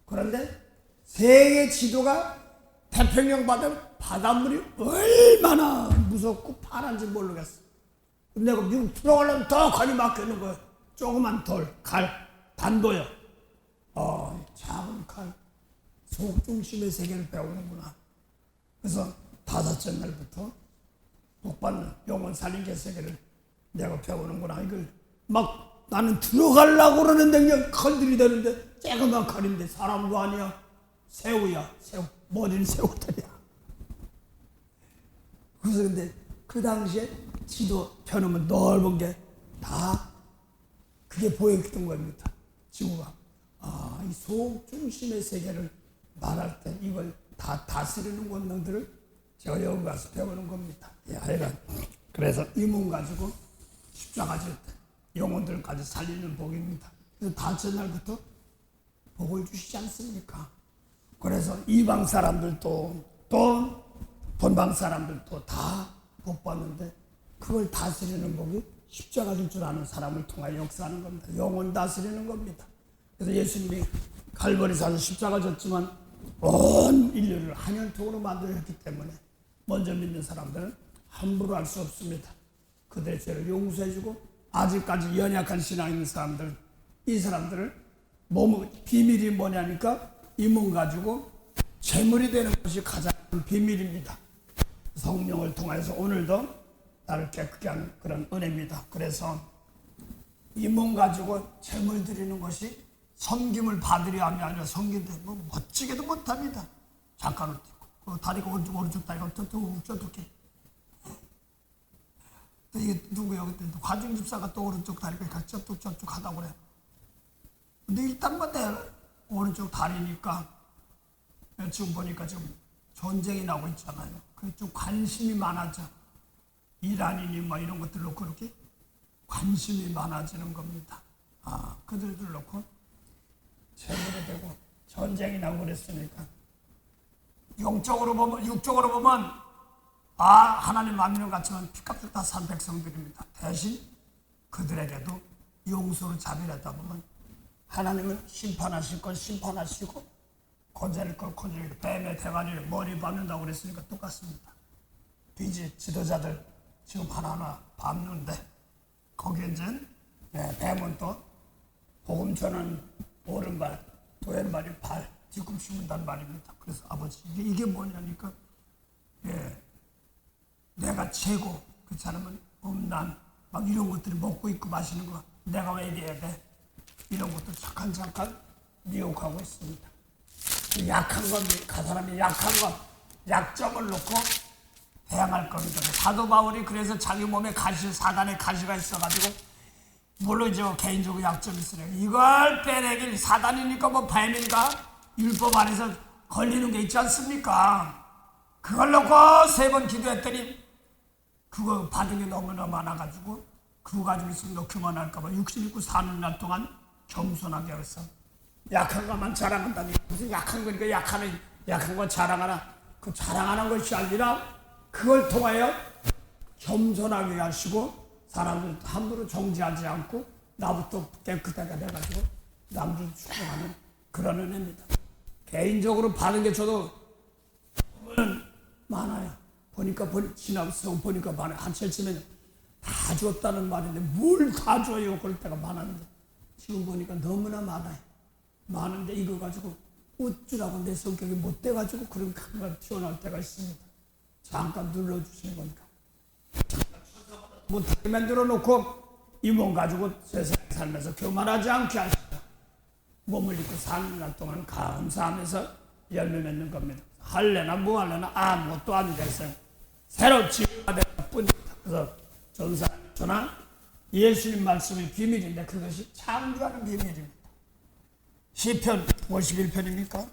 그런데 세계 지도가 태평양 바닷물이 얼마나 무섭고 파란지 모르겠어. 근데 내가 미국 들어가려면 더 관이 막혀있는 거야. 조그만 칼, 단도요. 작은 칼, 속 중심의 세계를 배우는구나. 그래서 5째 날부터 복받는 영혼 살인계 세계를 내가 배우는구나. 이걸 막 나는 들어가려고 그러는데 그냥 칼들이 되는데 쬐그만 칼인데 사람도 아니야. 새우야, 새우. 머리는 새우들이야. 그래서 근데 그 당시에 지도 펴놓으면 넓은 게 다 그게 보였던 겁니다. 지구가. 이 속 중심의 세계를 말할 때 이걸 다 다스리는 권능들을 제가 여기 가서 배우는 겁니다. 하여간 그래서 이 몸 가지고 십자가 질 때 영혼들까지 살리는 복입니다. 그래서 5째 날부터 복을 주시지 않습니까? 그래서 이방 사람들도 또 본방 사람들도 다 복 받는데 그걸 다스리는 복이 십자가 질 줄 아는 사람을 통하여 역사하는 겁니다. 영혼 다스리는 겁니다. 그래서 예수님이 갈보리산에서 십자가 졌지만 온 인류를 한혈통으로 만들었기 때문에 먼저 믿는 사람들은 함부로 할 수 없습니다. 그들의 죄를 용서해주고 아직까지 연약한 신앙 있는 사람들, 이 사람들을 비밀이 뭐냐니까 이 몸 가지고 제물이 되는 것이 가장 큰 비밀입니다. 성령을 통해서 오늘도 나를 깨끗게 하는 그런 은혜입니다. 그래서 이 몸 가지고 제물 드리는 것이 섬김을 받으려 함이 아니라 섬긴데 뭐 멋지게도 못합니다. 잠깐 그 다리가 오른쪽 다리가 어떻게 또 이게 누구야 그때 화중 집사가 또 오른쪽 다리가 같이 쩍쭉 하다고 그래. 근데 일단 뭐 내 오른쪽 다리니까 지금 보니까 지금 전쟁이 나고 있잖아요. 그게 좀 관심이 많아져. 이란이니 뭐 이런 것들 놓고 그렇게 관심이 많아지는 겁니다. 그들들 놓고 제물이 되고 전쟁이 나고 그랬으니까 영적으로 보면 육적으로 보면 하나님 만민을 갖추면 피값을 다 산 백성들입니다. 대신 그들에게도 용서를 자비하다 보면 하나님은 심판하실 걸 심판하시고 건져낼 걸 건져내고 뱀의 대가리를 머리 밟는다고 그랬으니까 똑같습니다. 비지 지도자들 지금 하나하나 밟는데 거기에 이제 뱀은 또 복음 전하는 오른발 또 왼발이 발 뒤꿈치 문단 말입니다. 그래서 아버지 이게 뭐냐니까 내가 최고 그렇지 않으면 음란 막 이런 것들이 먹고 있고 마시는 거 내가 왜 이래야 돼? 이런 것도 잠깐 미혹하고 있습니다. 약한 건, 그 사람이 약한 건, 약점을 놓고 대항할 겁니다. 사도 바울이 그래서 자기 몸에 사단의 가시가 있어가지고, 물론 이제 개인적으로 약점이 있으니까, 이걸 빼내길 사단이니까 뭐 뱀인가? 율법 안에서 걸리는 게 있지 않습니까? 그걸 놓고 3번 기도했더니, 그거 받은 게 너무나 많아가지고, 그거 가지고 있으면 너 그만할까봐 60일 사는 날 동안 겸손하게 해서 약한 것만 자랑한다니 무슨 약한 거니까 약한 거 자랑하나 그 자랑하는 것이 아니라 그걸 통하여 겸손하게 하시고 사람들 함부로 정지하지 않고 나부터 깨끗하게 돼가지고 남들 축복하는 그런 은혜입니다. 개인적으로 받은 게 저도 보면 많아요. 지나서 보니까 많아요. 한철 치면 다 줬다는 말인데 뭘 다 줘요 그럴 때가 많았는데 지금 보니까 너무나 많아요. 많은데 이거 가지고 어쩌라고 내 성격이 못 돼가지고 그런 강간 튀어나올 때가 있습니다. 잠깐 눌러주시는 거니까. 못하게 만들어 놓고 이 몸 가지고 세상에 살면서 교만하지 않게 하시다. 몸을 입고 사는 날 동안 감사하면서 열매 맺는 겁니다. 할래나 뭐 할래나 아무것도 안 됐어요. 새로 치유가 될 뿐입니다. 그래서 전사 예수님 말씀의 비밀인데 그것이 창조하는 비밀입니다. 시편 51편입니까?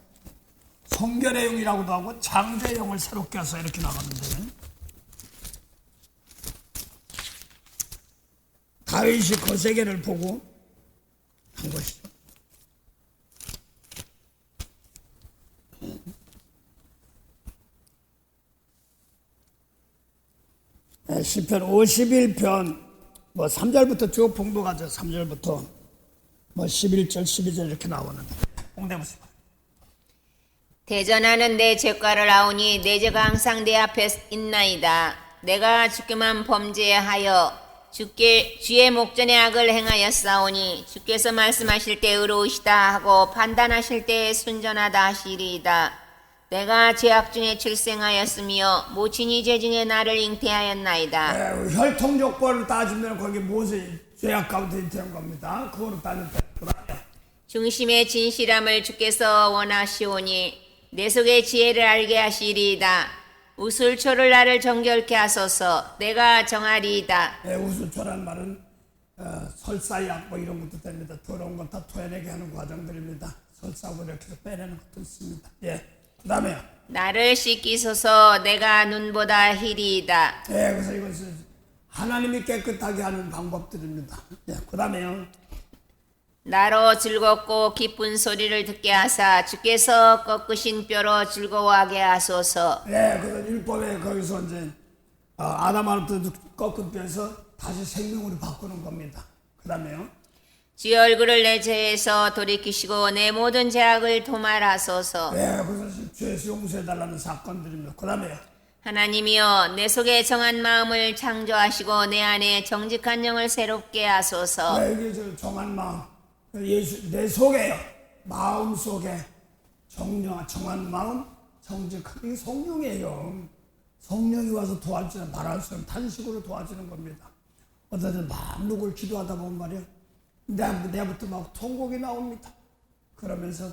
성결의 영이라고도 하고 창조의 영을 새롭게 해서 이렇게 나갔는데 다윗이 거세게를 보고 한 것이죠. 시편 51편 3절부터 쭉 봉독하죠. 3절부터 11절 12절 이렇게 나오는데 봉독해보세요. 대전하는 내 죄과를 아오니 내 죄가 항상 내 앞에 있나이다. 내가 주께만 범죄하여 주의 목전에 악을 행하였사오니 주께서 말씀하실 때 의로우시다 하고 판단하실 때 순전하다 하시리이다. 내가 죄악 중에 출생하였으며 모친이 죄 중에 나를 잉태하였나이다. 혈통족보를 따지면 거기 무엇이 죄악 가운데 있는 겁니다. 그거로 따질 때 중심의 진실함을 주께서 원하시오니 내 속의 지혜를 알게 하시리이다. 우술초를 나를 정결케 하소서. 내가 정하리이다. 우술초라는 말은 설사약 이런 것도 됩니다. 더러운 것 다 토해내게 하는 과정들입니다. 설사하고 이렇게 빼내는 것도 있습니다. 그 다음에 나를 씻기소서. 내가 눈보다 희리이다. 그래서 이것은 하나님이 깨끗하게 하는 방법들입니다. 그 다음에요. 나로 즐겁고 기쁜 소리를 듣게 하사 주께서 꺾으신 뼈로 즐거워하게 하소서. 그래서 율법에 거기서 이제 아담한테 꺾은 뼈에서 다시 생명으로 바꾸는 겁니다. 그 다음에요. 주의 얼굴을 내 죄에서 돌이키시고 내 모든 죄악을 도말하소서. 그것을 죄에서 용서해달라는 사건들입니다. 그 다음에 하나님이여 내 속에 정한 마음을 창조하시고 내 안에 정직한 영을 새롭게 하소서. 이게 저 정한 마음, 예수 내 속에요. 마음 속에 정한 마음, 정직한 게 성령이에요. 성령이 와서 도와주는 말할 수 없는 탄식으로 도와주는 겁니다. 어떤 때는 마음 놓고 기도하다 보면 말이야 내부터 막 통곡이 나옵니다. 그러면서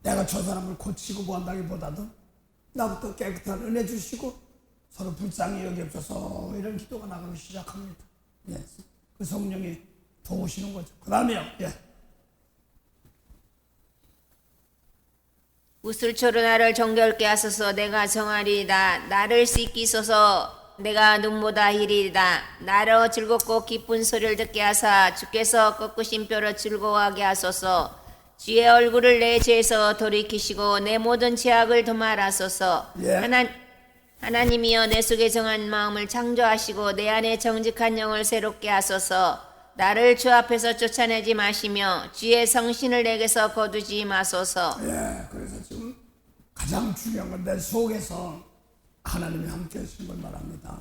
내가 저 사람을 고치고 뭐 한다기보다도 나부터 깨끗한 은혜 주시고 서로 불쌍히 여기옵소서 이런 기도가 나가기 시작합니다. 예, 그 성령이 도우시는 거죠. 그 다음에요. 예. 우슬초로 나를 정결케 하소서. 내가 정하리이다. 나를 씻기소서. 내가 눈보다 희리이다. 나로 즐겁고 기쁜 소리를 듣게 하사 주께서 꺾으신 뼈로 즐거워하게 하소서. 주의 얼굴을 내 죄에서 돌이키시고 내 모든 죄악을 도말하소서. 예. 하나님이여 내 속에 정한 마음을 창조하시고 내 안에 정직한 영을 새롭게 하소서. 나를 주 앞에서 쫓아내지 마시며 주의 성신을 내게서 거두지 마소서. 예, 그래서 지금 가장 중요한 건 내 속에서 하나님이 함께 하신 걸 말합니다.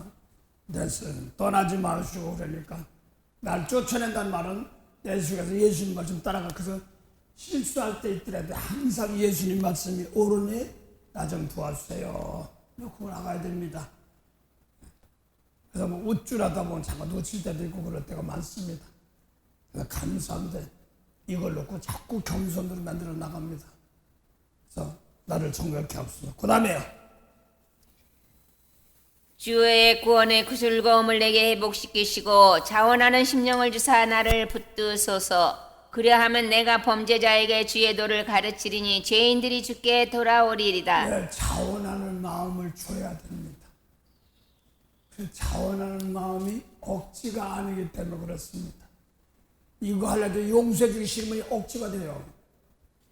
떠나지 마시고 그러니까 날 쫓아낸다는 말은 내 속에서 예수님 말씀 따라가. 그래서 실수할 때 있더라도 항상 예수님 말씀이 옳으니 나 좀 도와주세요. 놓고 나가야 됩니다. 그래서 뭐 우쭐하다 보면 잠깐 놓칠 때도 있고 그럴 때가 많습니다. 그래서 감사한데 이걸 놓고 자꾸 겸손으로 만들어 나갑니다. 그래서 나를 정결케 하옵소서. 그 다음에요. 주의 구원의 그 즐거움을 내게 회복시키시고 자원하는 심령을 주사 나를 붙드소서. 그리하면 내가 범죄자에게 주의 도를 가르치리니 죄인들이 주께 돌아오리이다. 네, 자원하는 마음을 줘야 됩니다. 그 자원하는 마음이 억지가 아니기 때문에 그렇습니다. 이거 하려도 용서해 주기 싫으면 억지가 돼요.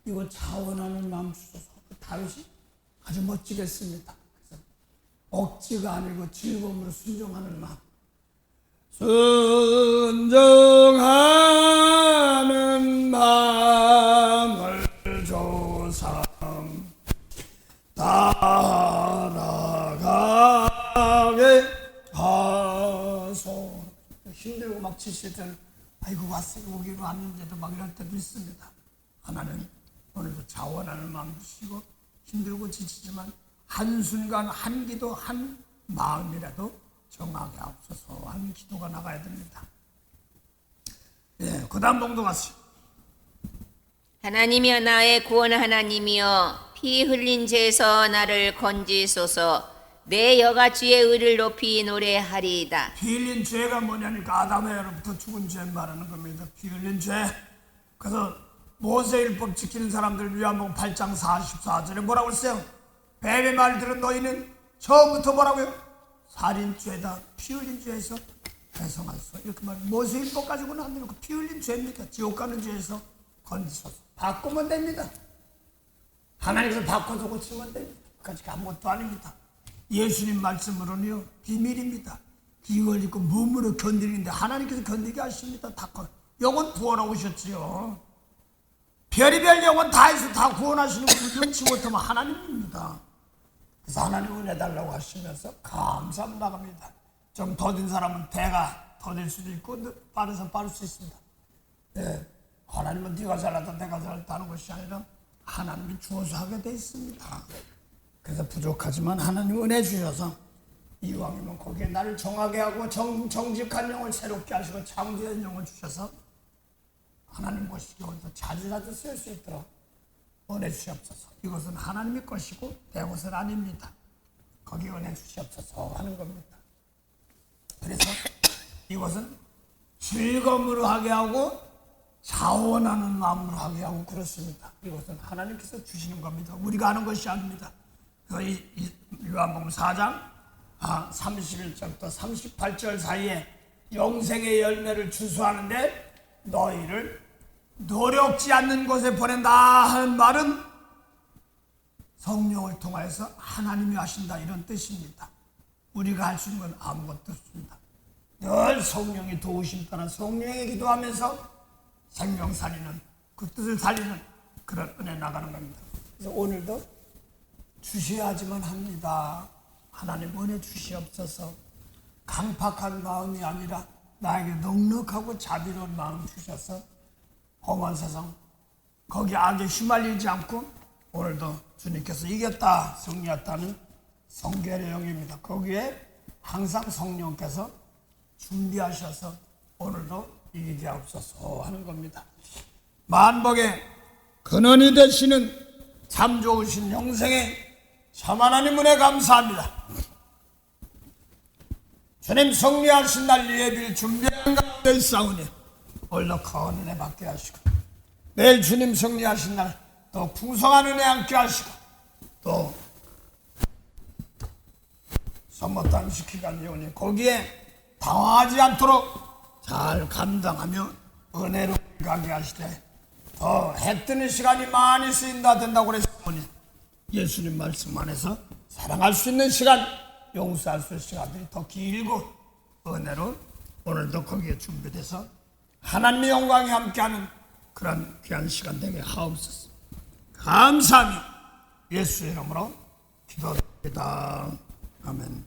이거 자원하는 마음 주셔서 다윗이 아주 멋지게 했습니다. 그래서 억지가 아니고 즐거움으로 순종하는 마음. 순종하는 마음을 조삼 따라가게 하소. 힘들고 막 지칠 때는 아이고 오기로 왔는데도 막 이럴 때도 있습니다. 하나님 오늘도 자원하는 마음 주시고 힘들고 지치지만 한순간 한 기도 한 마음이라도 정하게 하옵소서 하는 기도가 나가야 됩니다. 예, 그 다음 봉도 갔어요. 하나님이여 나의 구원 하나님이여 피 흘린 죄에서 나를 건지소서. 내 여가 주의 의를 높이 노래하리이다. 피 흘린 죄가 뭐냐니까 아담에로부터 죽은 죄 말하는 겁니다. 피 흘린 죄. 그래서 모세율법 지키는 사람들 요한복음 8장 44절에 뭐라고 했어요? 뱀의 말 들은 너희는 처음부터 뭐라고요? 살인죄다. 피 흘린 죄에서 배송하소서. 이렇게 말해. 모세율법 가지고는 안 되고 피 흘린 죄입니까? 지옥 가는 죄에서 건지소서. 바꾸면 됩니다. 하나님께서 바꿔서 고치면 됩니다. 그까지 아무것도 아닙니다. 예수님 말씀으로는요 비밀입니다. 이걸 입고 몸으로 견디는데 하나님께서 견디게 하십니다. 다 영혼 구원하고 오셨지요. 별의별 영혼 다 해서 다 구원하시는 분 눈치 못하면 하나님입니다. 그래서 하나님 은혜 달라고 하시면서 감사함 나갑니다. 좀 더딘 사람은 배가 더딜 수도 있고 빠르서 빠를 수 있습니다. 네, 하나님은 네가 잘났다 내가 잘났다 하는 것이 아니라 하나님이 주어서 하게 돼 있습니다. 그래서 부족하지만 하나님 은혜 주셔서 이왕이면 거기에 나를 정하게 하고 정직한 영을 새롭게 하시고 창조된 영을 주셔서 하나님 것이 여기서 자주 쓸 수 있도록 은혜 주시옵소서. 이것은 하나님의 것이고 내 것은 아닙니다. 거기 은혜 주시옵소서 하는 겁니다. 그래서 이것은 즐거움으로 하게 하고 자원하는 마음으로 하게 하고 그렇습니다. 이것은 하나님께서 주시는 겁니다. 우리가 하는 것이 아닙니다. 요한복음 4장 31절부터 38절 사이에 영생의 열매를 추수하는데 너희를 노력지 않는 곳에 보낸다 하는 말은 성령을 통하여서 하나님이 하신다 이런 뜻입니다. 우리가 할 수 있는 건 아무것도 없습니다. 늘 성령이 도우심 따라 성령에게 기도하면서 생명 살리는 그 뜻을 살리는 그런 은혜 나가는 겁니다. 그래서 오늘도 주셔야지만 합니다. 하나님 은혜 주시옵소서. 강팍한 마음이 아니라 나에게 넉넉하고 자비로운 마음 주셔서 험한 세상 거기 악에 휘말리지 않고 오늘도 주님께서 이겼다 승리했다는 성결의 영입니다. 거기에 항상 성령께서 준비하셔서 오늘도 이기게 하옵소서 하는 겁니다. 만복의 근원이 되시는 참 좋으신 영생의 참 하나님 은혜 감사합니다. 주님 승리하신 날 예비를 준비한 가운데 있사오니 오늘도 큰 은혜 받게 하시고 내일 주님 승리하신 날 또 풍성한 은혜 함께 하시고 또 선포단 시키간 여운이 거기에 당황하지 않도록 잘 감당하며 은혜로 가게 하시되 더 해뜨는 시간이 많이 쓰인다 된다고 그랬으니 예수님 말씀 안에서 사랑할 수 있는 시간 용서할 수 있는 시간들이 더 길고 은혜로 오늘도 거기에 준비돼서 하나님의 영광이 함께하는 그런 귀한 시간 되게 하옵소서. 감사하며 예수의 이름으로 기도드립니다. 아멘.